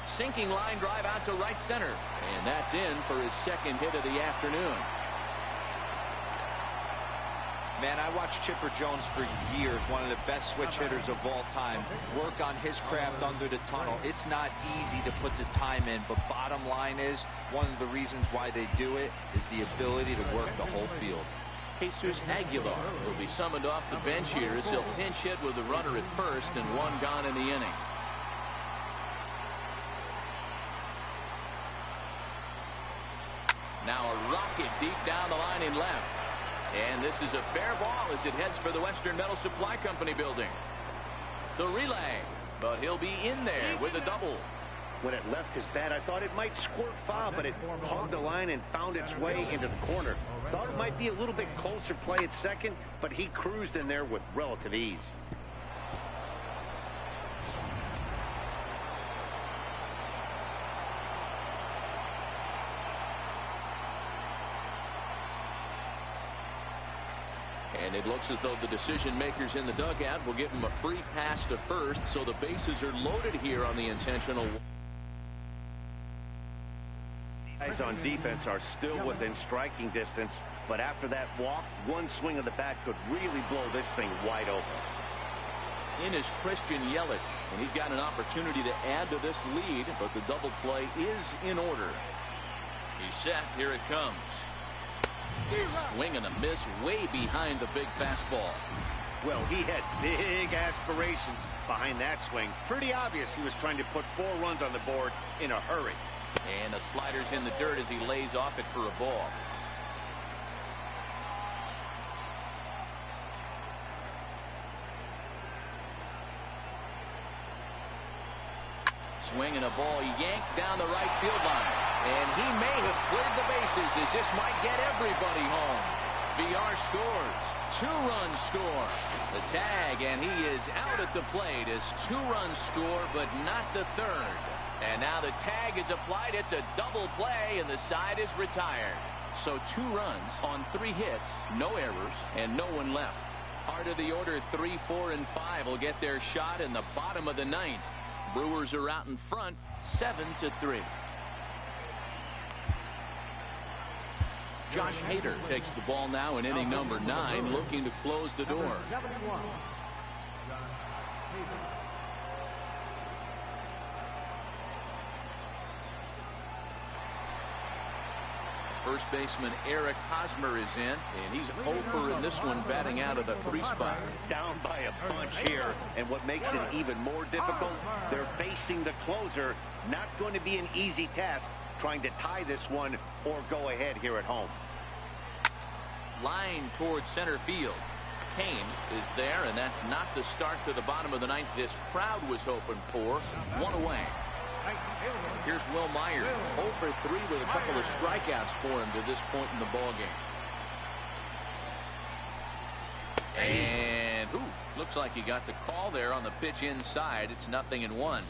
Speaker 1: Sinking line drive out to right center. And that's in for his second hit of the afternoon.
Speaker 4: Man, I watched Chipper Jones for years, one of the best switch hitters of all time. Work on his craft under the tunnel. It's not easy to put the time in, but bottom line is, one of the reasons why they do it is the ability to work the whole field.
Speaker 1: Jesus Aguilar will be summoned off the bench here as he'll pinch hit with the runner at first and 1 gone in the inning. Now a rocket deep down the line in left. And this is a fair ball as it heads for the Western Metal Supply Company building. The relay, but he'll be in there with a double.
Speaker 3: When it left his bat, I thought it might squirt foul, but it hogged the line and found its way into the corner. Thought it might be a little bit closer play at second, but he cruised in there with relative ease.
Speaker 1: And it looks as though the decision makers in the dugout will give him a free pass to first, so the bases are loaded here on the intentional.
Speaker 3: Guys on defense are still within striking distance, but after that walk, one swing of the bat could really blow this thing wide open.
Speaker 1: In is Christian Yelich, and he's got an opportunity to add to this lead, but the double play is in order. He's set. Here it comes. Swing and a miss way behind the big fastball.
Speaker 3: Well, he had big aspirations behind that swing. Pretty obvious he was trying to put 4 runs on the board in a hurry.
Speaker 1: And the slider's in the dirt as he lays off it for a ball. swing and a ball yanked down the right field line. And he may have cleared the bases as this might get everybody home. VR scores. 2-run score. The tag, and he is out at the plate as 2-run score, but not the third. And now the tag is applied. It's a double play, and the side is retired. So 2 runs on 3 hits, no errors, and no one left. Part of the order 3, 4, and 5 will get their shot in the bottom of the 9th. Brewers are out in front, 7-3. Josh Hader takes the ball now in inning number 9, looking to close the door. First baseman Eric Hosmer is in, and he's over in this one, batting out of the 3 spot.
Speaker 3: Down by a bunch here, and what makes it even more difficult, they're facing the closer. Not going to be an easy task trying to tie this one or go ahead here at home.
Speaker 1: Line towards center field. Kane is there, and that's not the start to the bottom of the 9th this crowd was hoping for. 1 away. Here's Will Myers, 0 for 3 with a couple of strikeouts for him to this point in the ball game. And looks like he got the call there on the pitch inside. It's 0-1.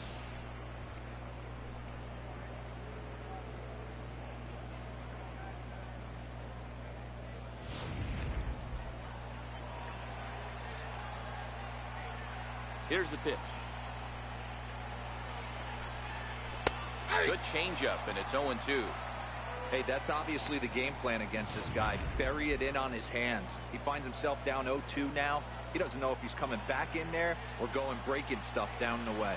Speaker 1: Here's the pitch. Good changeup, and it's 0-2.
Speaker 4: Hey, that's obviously the game plan against this guy. Bury it in on his hands. He finds himself down 0-2 now. He doesn't know if he's coming back in there or going breaking stuff down and away.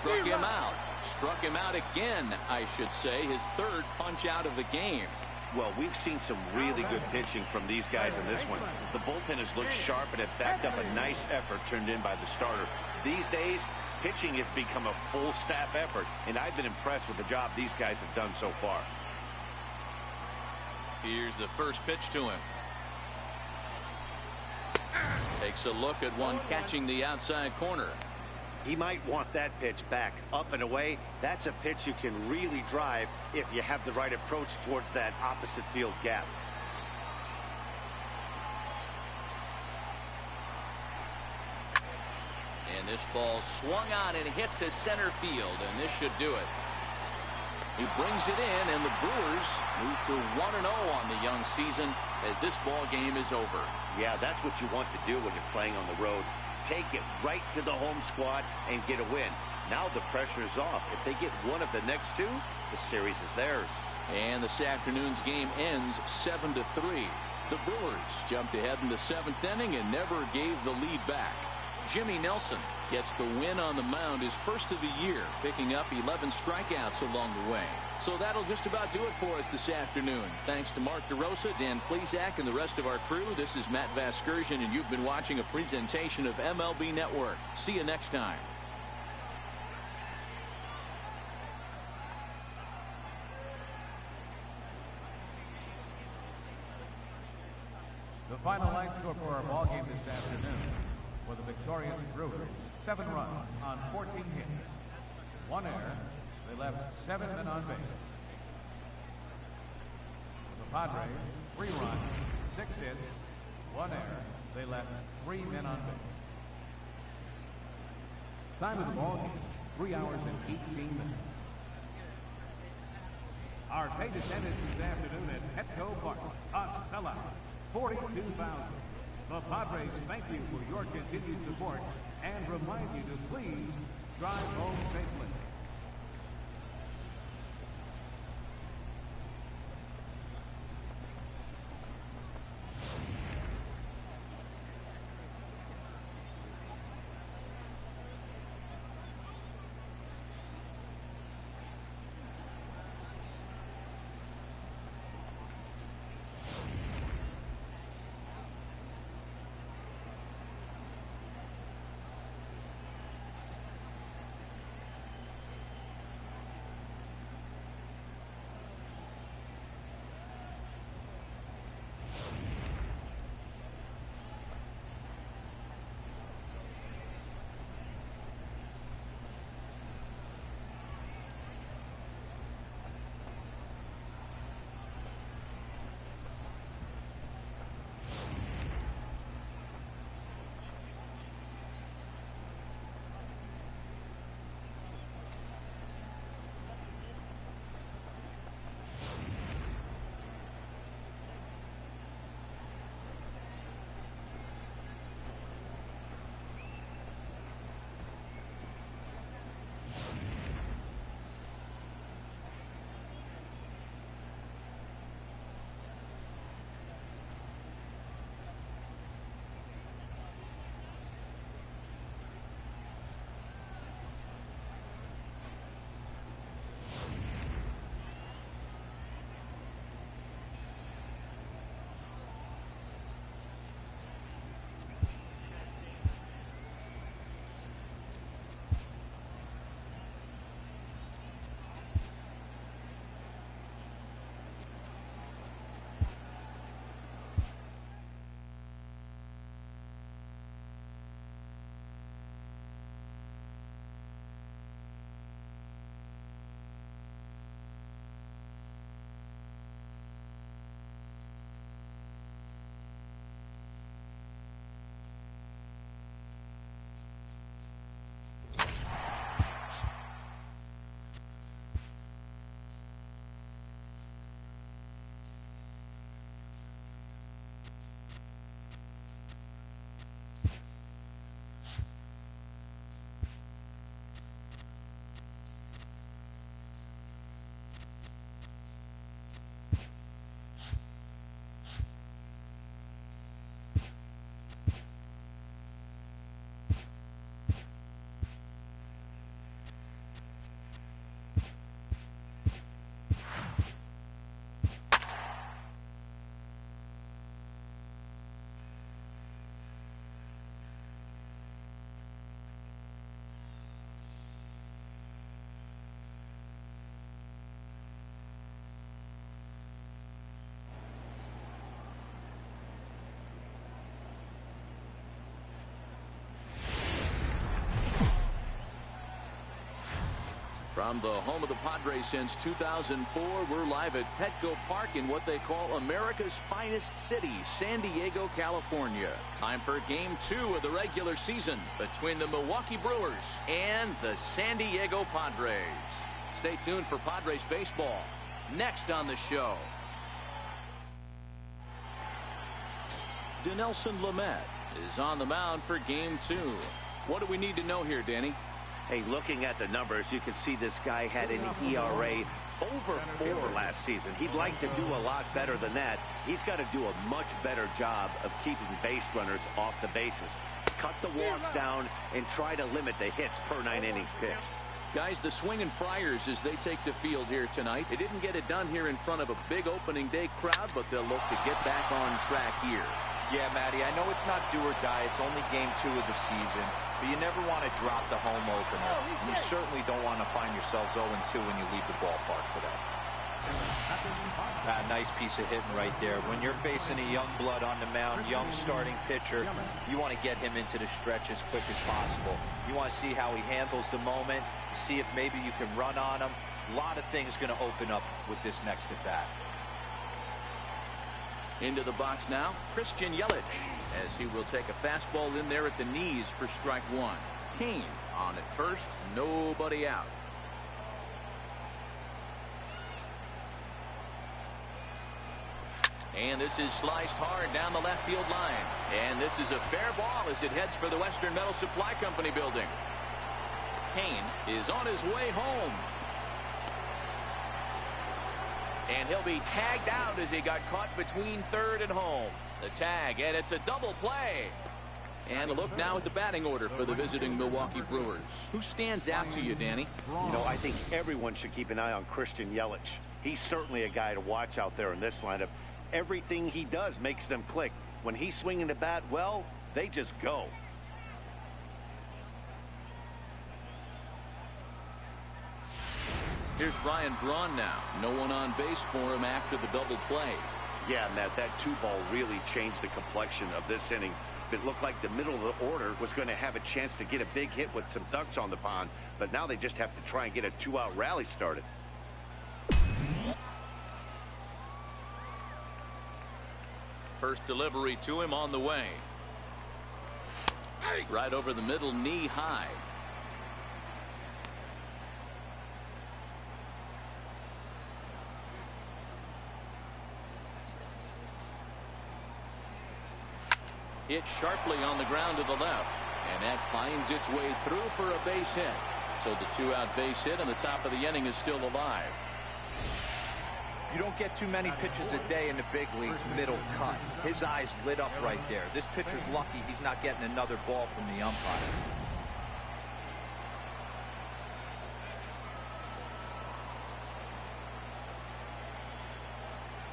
Speaker 1: Struck him out. Struck him out again, I should say. His 3rd punch out of the game.
Speaker 3: Well, we've seen some really good pitching from these guys in this one. The bullpen has looked sharp and have backed up a nice effort turned in by the starter. These days, pitching has become a full staff effort, and I've been impressed with the job these guys have done so far.
Speaker 1: Here's the first pitch to him. Takes a look at one catching the outside corner.
Speaker 3: He might want that pitch back, up and away. That's a pitch you can really drive if you have the right approach towards that opposite field gap.
Speaker 1: And this ball swung on and hit to center field, and this should do it. He brings it in, and the Brewers move to 1-0 on the young season as this ball game is over.
Speaker 3: Yeah, that's what you want to do when you're playing on the road. Take it right to the home squad and get a win. Now the pressure's off. If they get one of the next 2, the series is theirs.
Speaker 1: And this afternoon's game ends 7-3. The Brewers jumped ahead in the 7th inning and never gave the lead back. Jimmy Nelson gets the win on the mound, his first of the year, picking up 11 strikeouts along the way. So that'll just about do it for us this afternoon. Thanks to Mark DeRosa, Dan Plesac, and the rest of our crew. This is Matt Vasgersian, and you've been watching a presentation of MLB Network. See you next time.
Speaker 2: The final line score for our ball game this afternoon. For the victorious Brewers, 7 runs on 14 hits. 1 error. They left 7 men on base. For the Padres, 3 runs, 6 hits, 1 error. They left 3 men on base. Time of the ball game, 3 hours and 18 minutes. Our paid attendance this afternoon at Petco Park, a sellout, 42,000. The Padres thank you for your continued support and remind you to please drive home safely.
Speaker 1: From the home of the Padres since 2004, we're live at Petco Park in what they call America's finest city, San Diego, California. Time for Game 2 of the regular season between the Milwaukee Brewers and the San Diego Padres. Stay tuned for Padres baseball next on the show. Dinelson Lamet is on the mound for Game 2. What do we need to know here, Danny?
Speaker 3: Hey, looking at the numbers, you can see this guy had an ERA over 4 last season. He'd like to do a lot better than that. He's got to do a much better job of keeping base runners off the bases. Cut the walks down and try to limit the hits per 9 innings pitched.
Speaker 1: Guys, the Swingin' Friars as they take the field here tonight. They didn't get it done here in front of a big opening day crowd, but they'll look to get back on track here.
Speaker 4: Yeah, Matty, I know it's not do or die. It's only Game 2 of the season. But you never want to drop the home opener. And you certainly don't want to find yourselves 0-2 when you leave the ballpark today. Nice piece of hitting right there. When you're facing a young blood on the mound, young starting pitcher, you want to get him into the stretch as quick as possible. You want to see how he handles the moment, see if maybe you can run on him. A lot of things going to open up with this next at bat.
Speaker 1: Into the box now, Christian Yelich, as he will take a fastball in there at the knees for strike 1. Kane on at first, nobody out. And this is sliced hard down the left field line. And this is a fair ball as it heads for the Western Metal Supply Company building. Kane is on his way home. And he'll be tagged out as he got caught between third and home. The tag, and it's a double play. And a look now at the batting order for the visiting Milwaukee Brewers. Who stands out to you, Danny?
Speaker 3: You know, I think everyone should keep an eye on Christian Yelich. He's certainly a guy to watch out there in this lineup. Everything he does makes them click. When he's swinging the bat well, they just go.
Speaker 1: Here's Ryan Braun now. No one on base for him after the double play.
Speaker 3: Yeah, Matt, that 2-ball really changed the complexion of this inning. It looked like the middle of the order was going to have a chance to get a big hit with some ducks on the pond, but now they just have to try and get a 2-out rally started.
Speaker 1: First delivery to him on the way. Right over the middle, knee high. Hit sharply on the ground to the left, and that finds its way through for a base hit. So the 2-out base hit on the top of the inning is still alive.
Speaker 4: You don't get too many pitches a day in the big leagues middle cut. His eyes lit up right there. This pitcher's lucky he's not getting another ball from the umpire.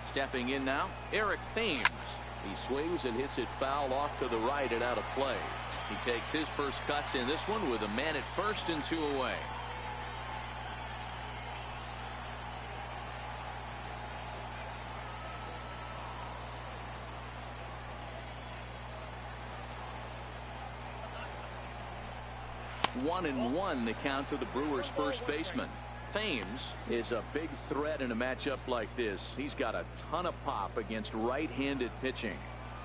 Speaker 1: Stepping in now, Eric Thames. He swings and hits it foul off to the right and out of play. He takes his first cuts in this one with a man at first and 2 away. One and 1 the count to the Brewers' first baseman. Thames is a big threat in a matchup like this. He's got a ton of pop against right-handed pitching.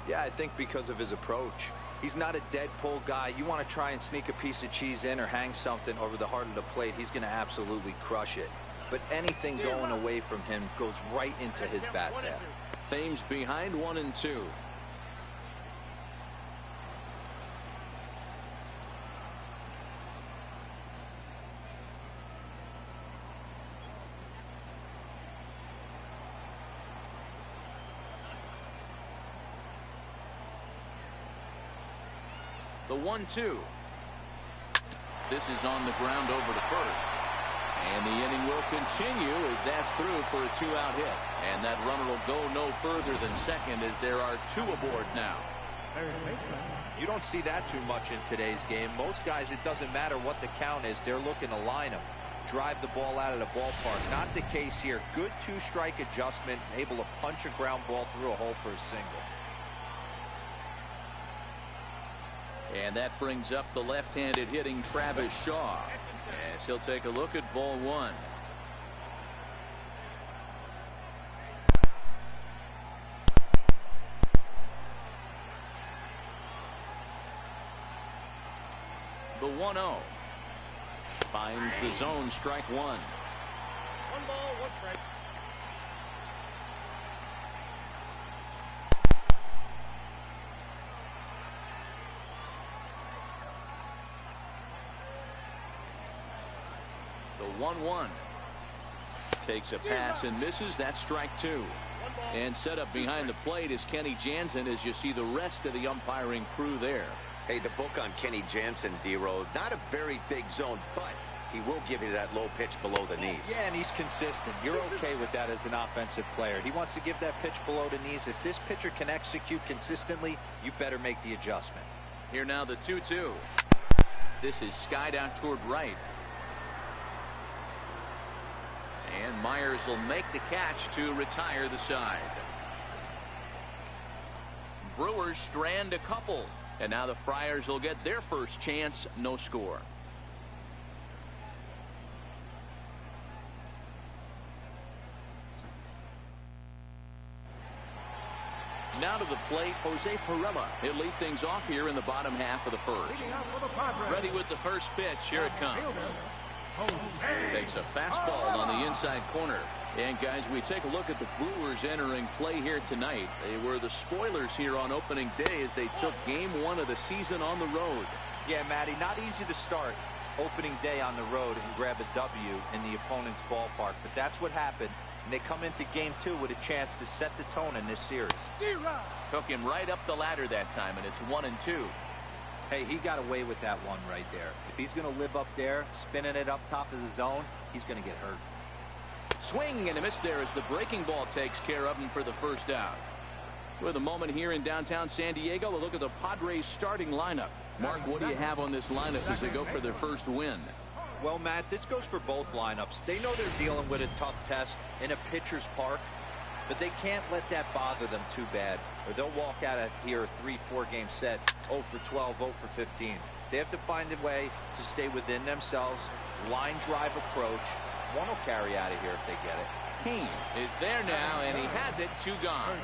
Speaker 4: Yeah, I think because of his approach. He's not a dead pull guy. You want to try and sneak a piece of cheese in or hang something over the heart of the plate, he's going to absolutely crush it. But anything going away from him goes right into his bat path.
Speaker 1: Thames behind 1 and 2. The 1-2. This is on the ground over to first. And the inning will continue as that's through for a 2-out hit. And that runner will go no further than second as there are 2 aboard now.
Speaker 4: You don't see that too much in today's game. Most guys, it doesn't matter what the count is. They're looking to line them, drive the ball out of the ballpark. Not the case here. Good 2-strike adjustment, able to punch a ground ball through a hole for a single.
Speaker 1: And that brings up the left-handed hitting Travis Shaw. As he'll take a look at ball one. The 1-0. Finds the zone, strike one.
Speaker 6: 1 ball, 1 strike.
Speaker 1: The 1-1. Takes a pass and misses. That's strike two. And set up behind the plate is Kenny Jansen as you see the rest of the umpiring crew there.
Speaker 3: Hey, the book on Kenny Jansen, D-Row, not a very big zone, but he will give you that low pitch below the knees.
Speaker 4: Yeah, and he's consistent. You're okay with that as an offensive player. He wants to give that pitch below the knees. If this pitcher can execute consistently, you better make the adjustment.
Speaker 1: Here now the 2-2. This is skied out toward right. And Myers will make the catch to retire the side. Brewers strand a couple. And now the Friars will get their first chance. No score. Now to the plate, Jose Pirela. He'll lead things off here in the bottom half of the first. Ready with the first pitch. Here it comes. Takes a fastball on the inside corner. And guys, we take a look at the Brewers entering play here tonight. They were the spoilers here on opening day as they took game one of the season on the road.
Speaker 4: Yeah, Matty, not easy to start opening day on the road and grab a W in the opponent's ballpark. But that's what happened. And they come into game two with a chance to set the tone in this series.
Speaker 1: Took him right up the ladder that time, and it's 1-2.
Speaker 4: Hey, he got away with that one right there. If he's going to live up there, spinning it up top of the zone, he's going to get hurt.
Speaker 1: Swing and a miss there as the breaking ball takes care of him for the first out. With a moment here in downtown San Diego, we'll look at the Padres starting lineup. Mark, what do you have on this lineup as they go for their first win?
Speaker 4: Well, Matt, this goes for both lineups. They know they're dealing with a tough test in a pitcher's park, but they can't let that bother them too bad, or they'll walk out of here a 3-4 game set, 0 for 12, 0 for 15. They have to find a way to stay within themselves, line drive approach. One will carry out of here if they get it.
Speaker 1: Kane is there now, and he has it. 2 gone.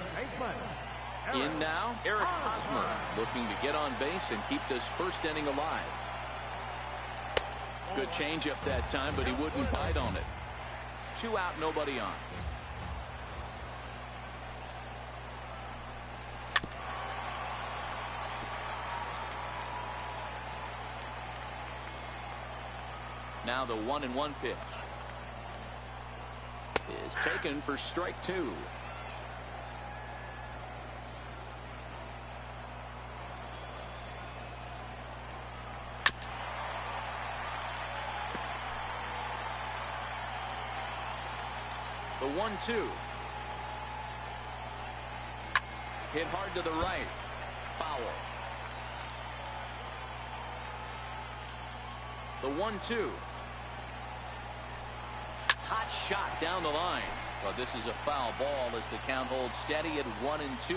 Speaker 1: In now, Eric Hosmer looking to get on base and keep this first inning alive. Good changeup that time, but he wouldn't bite on it. 2 out, nobody on. Now the 1-1 pitch is taken for strike 2. The 1-2. Hit hard to the right. Foul. The 1-2. Hot shot down the line. Well, this is a foul ball as the count holds steady at 1-2.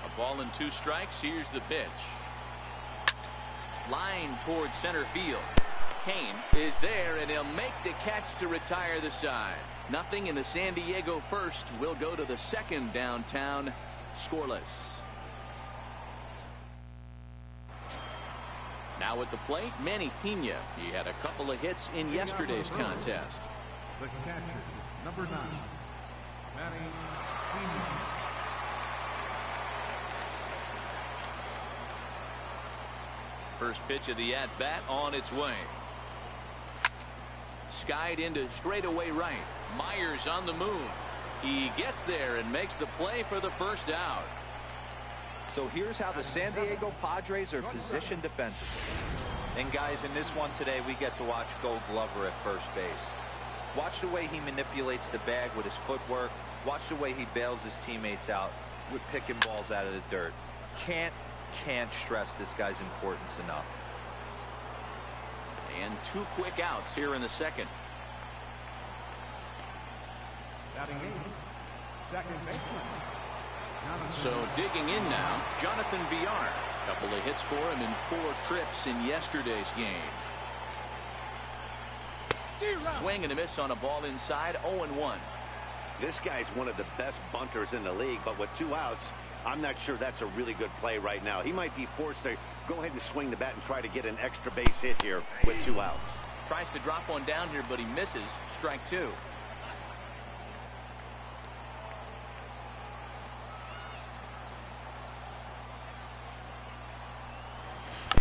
Speaker 1: A ball and 2 strikes. Here's the pitch. Line towards center field. Kane is there, and he'll make the catch to retire the side. Nothing in the San Diego first. Will go to the second downtown scoreless. Now at the plate, Manny Pena. He had a couple of hits in yesterday's contest.
Speaker 2: The catcher, number 9, Manny Pena.
Speaker 1: First pitch of the at-bat on its way. Skied into straightaway right. Myers on the move. He gets there and makes the play for the first out.
Speaker 4: So here's how the San Diego Padres are positioned defensively. And guys, in this one today, we get to watch Gold Glover at first base. Watch the way he manipulates the bag with his footwork. Watch the way he bails his teammates out with picking balls out of the dirt. Can't stress this guy's importance enough.
Speaker 1: And 2 quick outs here in the second.
Speaker 2: Batting 8, second baseman.
Speaker 1: So digging in now, Jonathan Villar. Couple of hits for him in 4 trips in yesterday's game. Swing and a miss on a ball inside. 0-1.
Speaker 3: This guy's one of the best bunters in the league, but with 2 outs, I'm not sure that's a really good play right now. He might be forced to go ahead and swing the bat and try to get an extra base hit here with 2 outs.
Speaker 1: Tries to drop one down here, but he misses. Strike 2.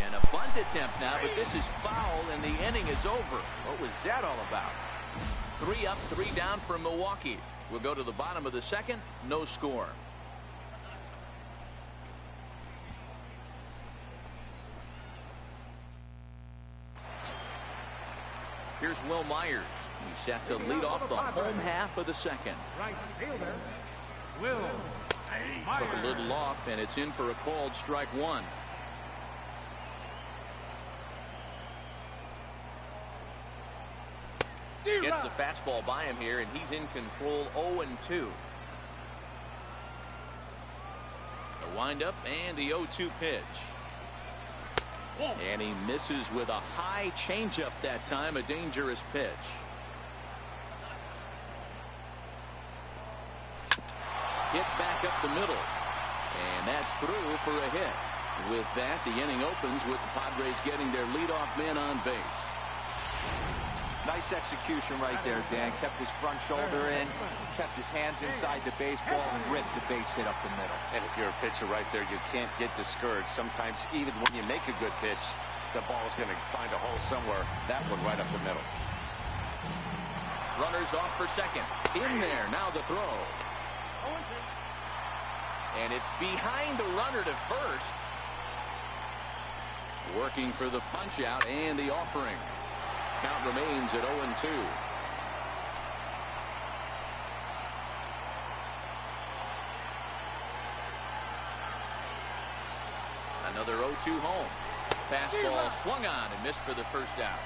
Speaker 1: And a bunt attempt now, but this is foul, and the inning is over. What was that all about? 3 up, 3 down for Milwaukee. We'll go to the bottom of the 2nd. No score. Here's Will Myers. He's set to lead off the home half of the 2nd.
Speaker 2: Right fielder, Will Myers.
Speaker 1: Took a little off, and it's in for a called strike 1. Gets the fastball by him here, and he's in control. 0-2. The windup and the 0-2 pitch. And he misses with a high changeup that time. A dangerous pitch. Hit back up the middle. And that's through for a hit. With that, the inning opens with the Padres getting their leadoff man on base.
Speaker 4: Nice execution right there, Dan. Kept his front shoulder in, kept his hands inside the baseball, and ripped the base hit up the middle.
Speaker 3: And if you're a pitcher right there, you can't get discouraged. Sometimes even when you make a good pitch, the ball is going to find a hole somewhere. That one right up the middle.
Speaker 1: Runners off for 2nd. In there. Now the throw. And it's behind the runner to 1st. Working for the punch out and the offering. Count remains at 0-2. Another 0-2 home. Fastball swung on and missed for the 1st out.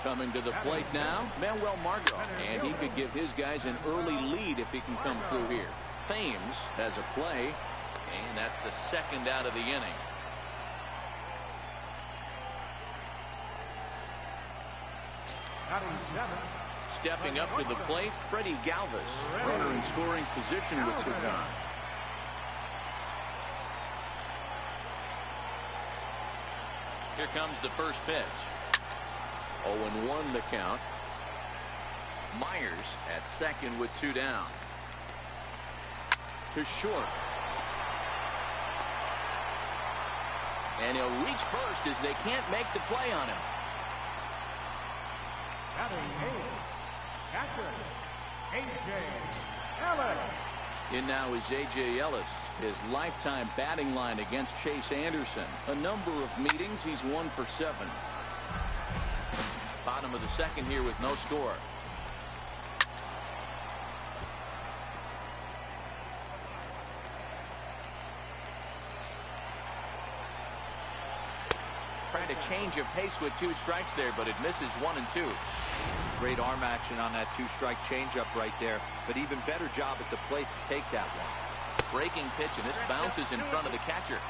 Speaker 1: Coming to the plate now, Manuel Margot. And he could give his guys an early lead if he can come through here. Thames has a play, and that's the 2nd out of the inning. Stepping up to the plate, Freddie Galvis. Runner in scoring position with Sagan. Here comes the first pitch. 0-1 the count. Myers at 2nd with 2 down. To short. And he'll reach first as they can't make the play on him. In now is A.J. Ellis. His lifetime batting line against Chase Anderson. A number of meetings. He's 1 for 7. Bottom of the 2nd here with no score. Trying to change of pace with 2 strikes there, but it misses 1 and 2.
Speaker 4: Great arm action on that 2-strike changeup right there, but even better job at the plate to take that one.
Speaker 1: Breaking pitch, and this bounces in front of the catcher.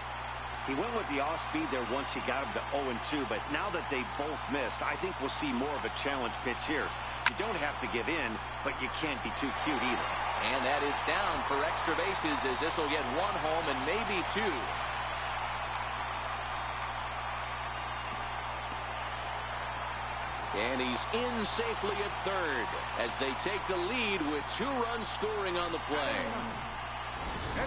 Speaker 3: He went with the off-speed there once he got him to 0-2, but now that they both missed, I think we'll see more of a challenge pitch here. You don't have to give in, but you can't be too cute either.
Speaker 1: And that is down for extra bases, as this will get 1 home and maybe 2. And he's in safely at 3rd as they take the lead with 2 runs scoring on the play.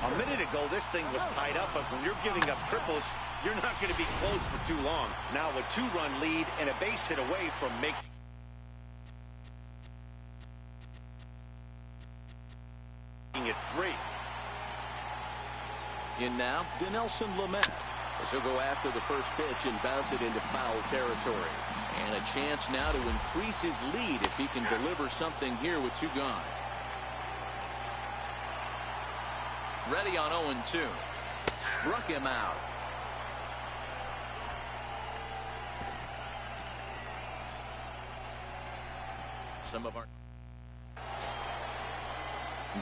Speaker 3: A minute ago, this thing was tied up, but when you're giving up triples, you're not going to be close for too long. Now a 2-run lead and a base hit away from making it 3.
Speaker 1: In now, Dinelson Lamet, as he'll go after the first pitch and bounce it into foul territory. And a chance now to increase his lead if he can deliver something here with 2 gone. Ready on 0-2. Struck him out.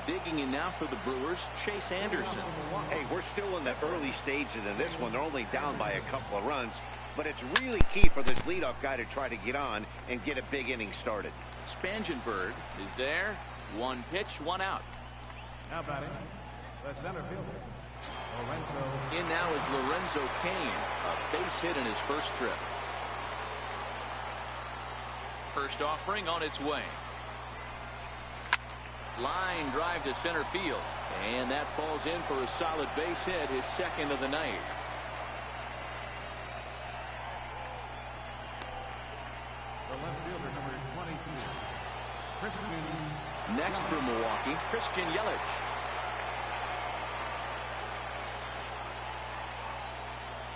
Speaker 1: Digging in now for the Brewers, Chase Anderson.
Speaker 3: Hey, we're still in the early stages of this one. They're only down by a couple of runs, but it's really key for this leadoff guy to try to get on and get a big inning started.
Speaker 1: Spangenberg is there. One pitch, one out.
Speaker 2: Now batting, the center fielder, Lorenzo.
Speaker 1: In now is Lorenzo Cain, a base hit in his first trip. First offering on its way. Line drive to center field, and that falls in for a solid base hit, his second of the night.
Speaker 2: The left fielder, number 22, Christian.
Speaker 1: Next for Milwaukee, Christian Yelich.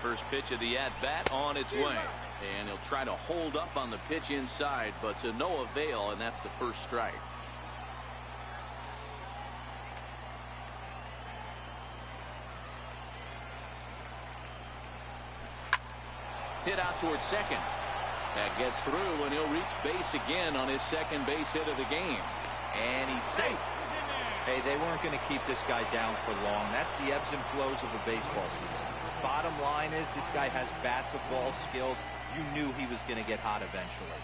Speaker 1: First pitch of the at-bat on its way, and he'll try to hold up on the pitch inside, but to no avail, and that's the first strike. Hit out towards second. That gets through, and he'll reach base again on his second base hit of the game. And he's safe.
Speaker 4: Hey, they weren't going to keep this guy down for long. That's the ebbs and flows of a baseball season. Bottom line is this guy has bat-to-ball skills. You knew he was going to get hot eventually.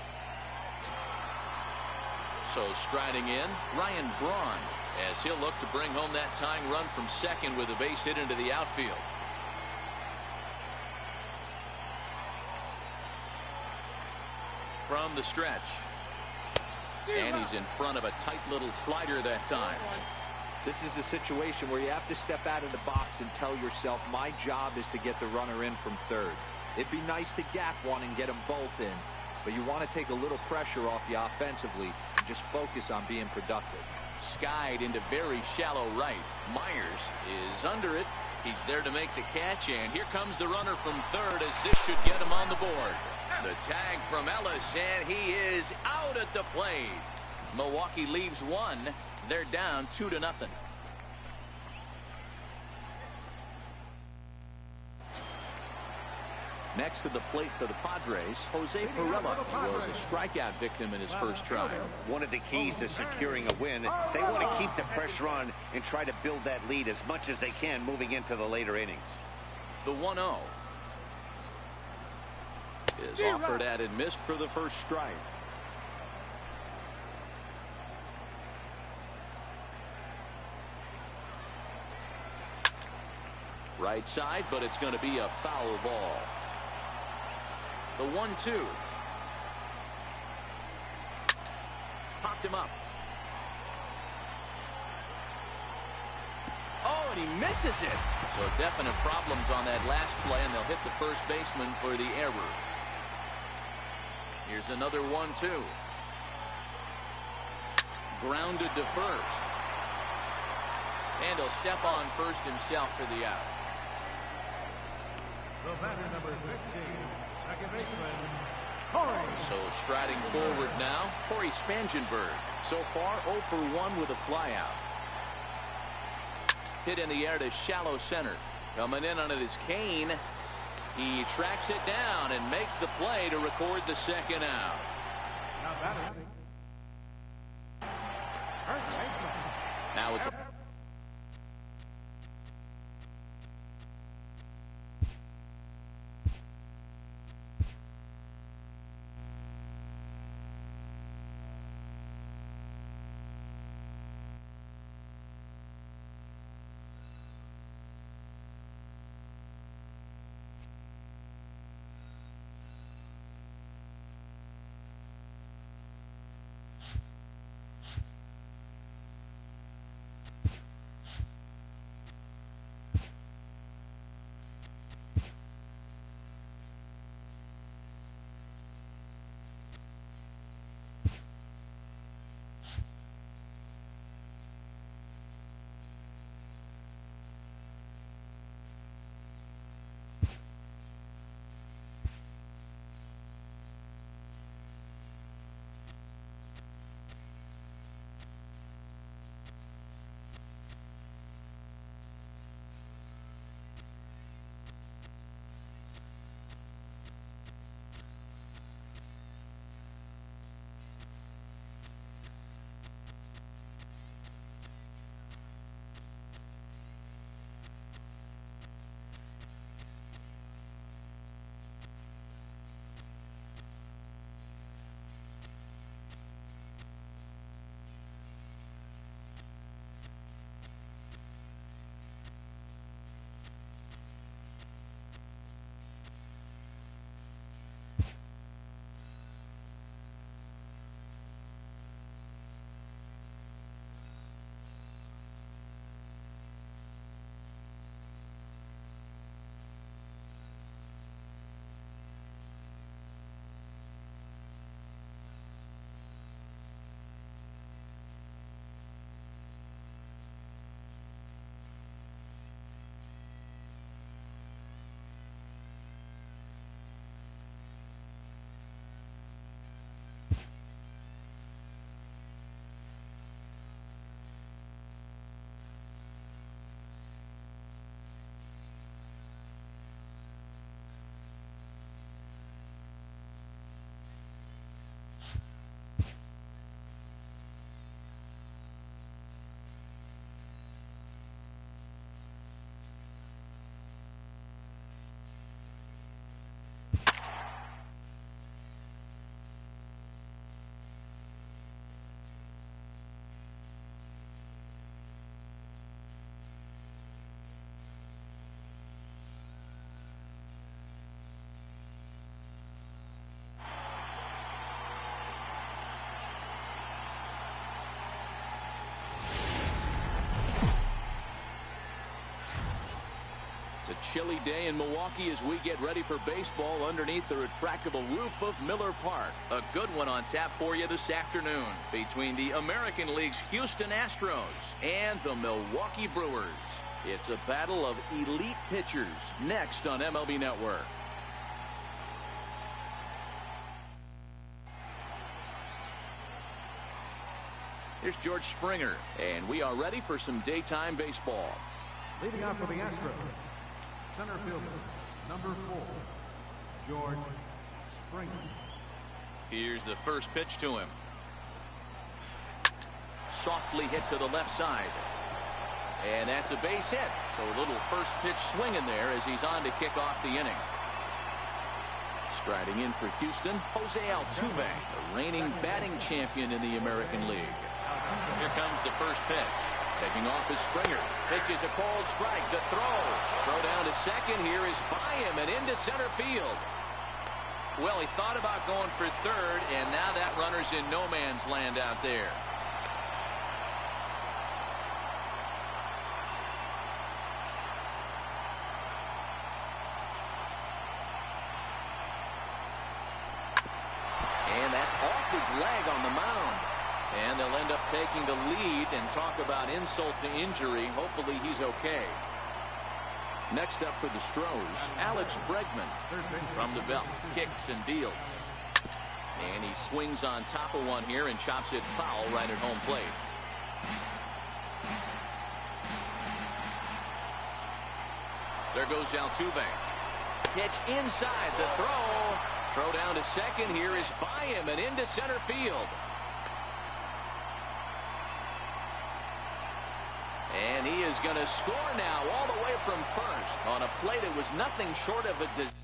Speaker 1: So striding in, Ryan Braun, as he'll look to bring home that tying run from second with a base hit into the outfield. From the stretch, and he's in front of a tight little slider that time.
Speaker 4: This is a situation where you have to step out of the box and tell yourself, my job is to get the runner in from third. It'd be nice to gap one and get them both in, but you want to take a little pressure off you offensively and just focus on being productive.
Speaker 1: Skied into very shallow right. Myers is under it. He's there to make the catch, and here comes the runner from third, as this should get him on the board. The tag from Ellis, and he is out at the plate. Milwaukee leaves one. They're down 2-0. Next to the plate for the Padres, Jose Pirela. He was a strikeout victim in his first try.
Speaker 3: One of the keys to securing a win, they want to keep the pressure on and try to build that lead as much as they can moving into the later innings.
Speaker 1: The 1-0 is offered at and missed for the first strike. Right side, but it's going to be a foul ball. The 1-2. Popped him up. Oh, and he misses it. So definite problems on that last play, and they'll hit the first baseman for the error. Here's another 1-2. Grounded to first. And he'll step on first himself for the out.
Speaker 2: The batter, number 15, second baseman, Corey.
Speaker 1: So striding forward now, Corey Spangenberg. So far 0 for 1 with a flyout. Hit in the air to shallow center. Coming in on it is Cain. He tracks it down and makes the play to record the second out.
Speaker 2: Now batting, first baseman.
Speaker 1: Now it's chilly day in Milwaukee as we get ready for baseball underneath the retractable roof of Miller Park. A good one on tap for you this afternoon between the American League's Houston Astros and the Milwaukee Brewers. It's a battle of elite pitchers next on MLB Network. Here's George Springer, and we are ready for some daytime baseball.
Speaker 2: Leading off for the Astros, center fielder, number 4, George Springer.
Speaker 1: Here's the first pitch to him. Softly hit to the left side. And that's a base hit. So a little first pitch swing in there as he's on to kick off the inning. Striding in for Houston, Jose Altuve, the reigning batting champion in the American League. Here comes the first pitch. Taking off is Springer. Pitch is a called strike. The throw down to second here is by him and into center field. Well, he thought about going for third, and now that runner's in no man's land out there. And that's off his leg on the mound. And they'll end up taking the lead and talk about insult to injury. Hopefully he's okay. Next up for the Stros, Alex Bregman from the belt, kicks and deals. And he swings on top of one here and chops it foul right at home plate. There goes Altuve. Pitch inside, the throw. Throw down to second here is by him and into center field. And he is going to score now all the way from first on a play that was nothing short of a disaster.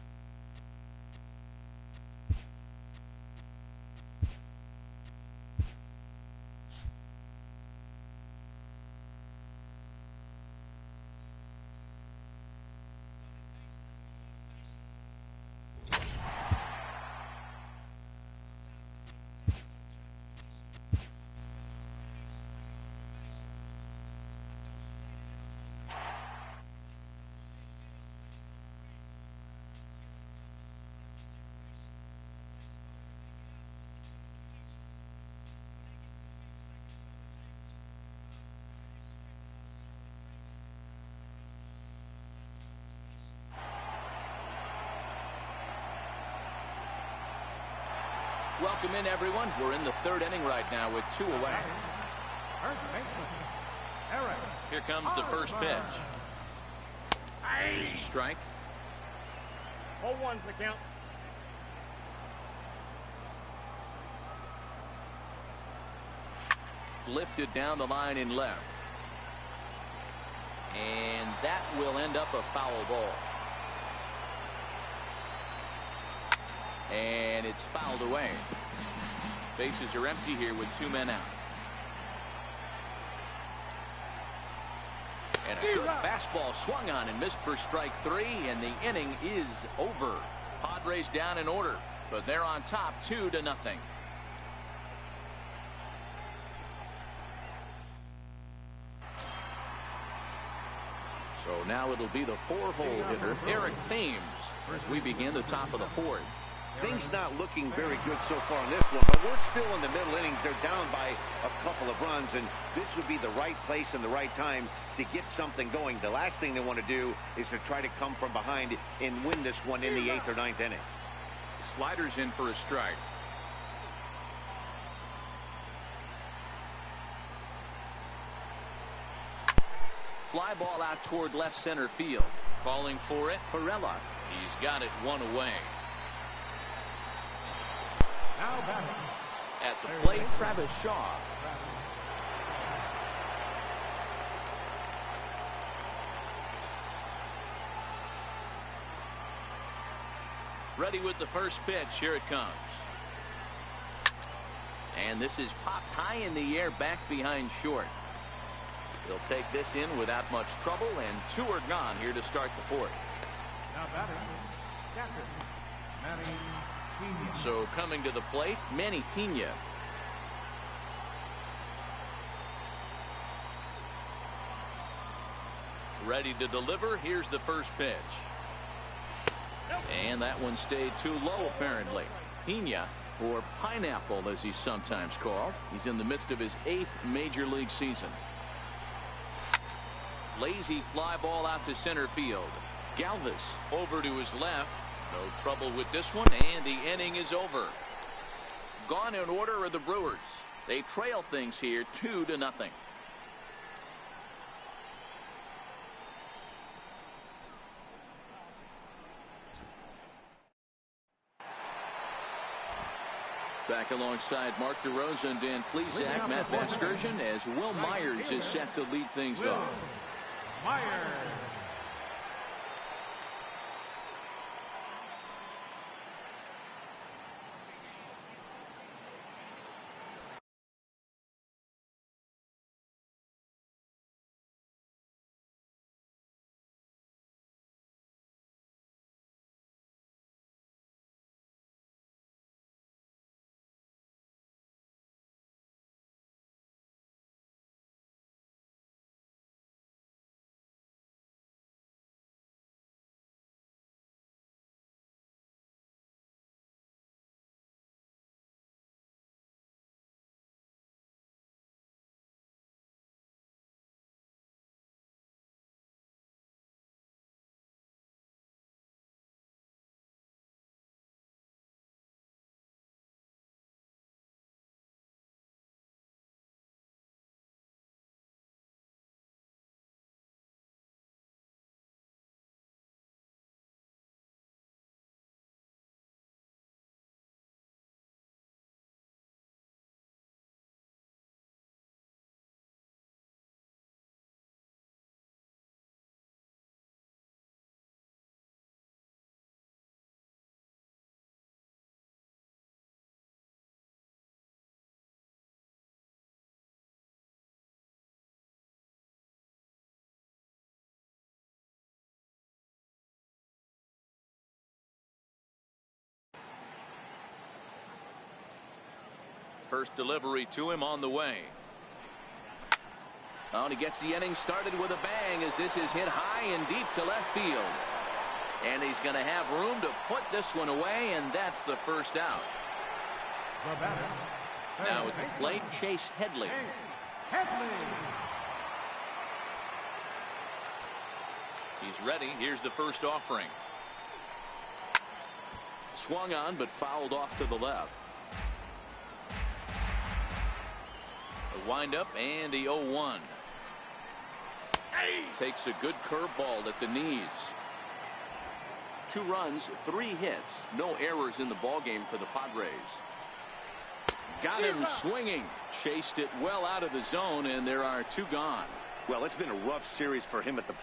Speaker 1: Welcome in, everyone. We're in the third inning right now with 2 away. Here comes the first pitch. There's a strike.
Speaker 6: 0-1's the count.
Speaker 1: Lifted down the line in left. And that will end up a foul ball. And it's fouled away. Bases are empty here with 2 men out. And a good fastball swung on and missed for strike 3, and the inning is over. Padres down in order, but they're on top 2-0. So now it'll be the 4-hole hitter, Eric Thames, as we begin the top of the 4th.
Speaker 3: Things not looking very good so far in this one, but we're still in the middle innings. They're down by a couple of runs, and this would be the right place and the right time to get something going. The last thing they want to do is to try to come from behind and win this one in the 8th or 9th inning.
Speaker 1: Sliders in for a strike. Fly ball out toward left center field. Calling for it, Perella. He's got it 1 away.
Speaker 2: Now batting.
Speaker 1: At the plate, Travis Shaw. Ready with the first pitch. Here it comes. And this is popped high in the air back behind short. He'll take this in without much trouble, and 2 are gone here to start the 4th.
Speaker 2: Now batting, catcher, Manny Pena.
Speaker 1: So coming to the plate, Manny Pena. Ready to deliver. Here's the first pitch. And that one stayed too low, apparently. Pina, or Pineapple as he's sometimes called. He's in the midst of his 8th major league season. Lazy fly ball out to center field. Galvis over to his left. No trouble with this one, and the inning is over. Gone in order are the Brewers. They trail things here 2-0. Back alongside Mark DeRosa and Dan Plesac, Matt Vasgersian, as Will Myers is set to lead things off.
Speaker 2: Myers.
Speaker 1: First delivery to him on the way. Oh, and he gets the inning started with a bang as this is hit high and deep to left field. And he's going to have room to put this one away, and that's the first out. Now at the plate, Chase Headley. He's ready. Here's the first offering. Swung on, but fouled off to the left. A windup and the 0-1. Takes a good curveball at the knees. 2 runs, 3 hits, no errors in the ballgame for the Padres. Got him swinging. Chased it well out of the zone, and there are 2 gone.
Speaker 3: Well, it's been a rough series for him at the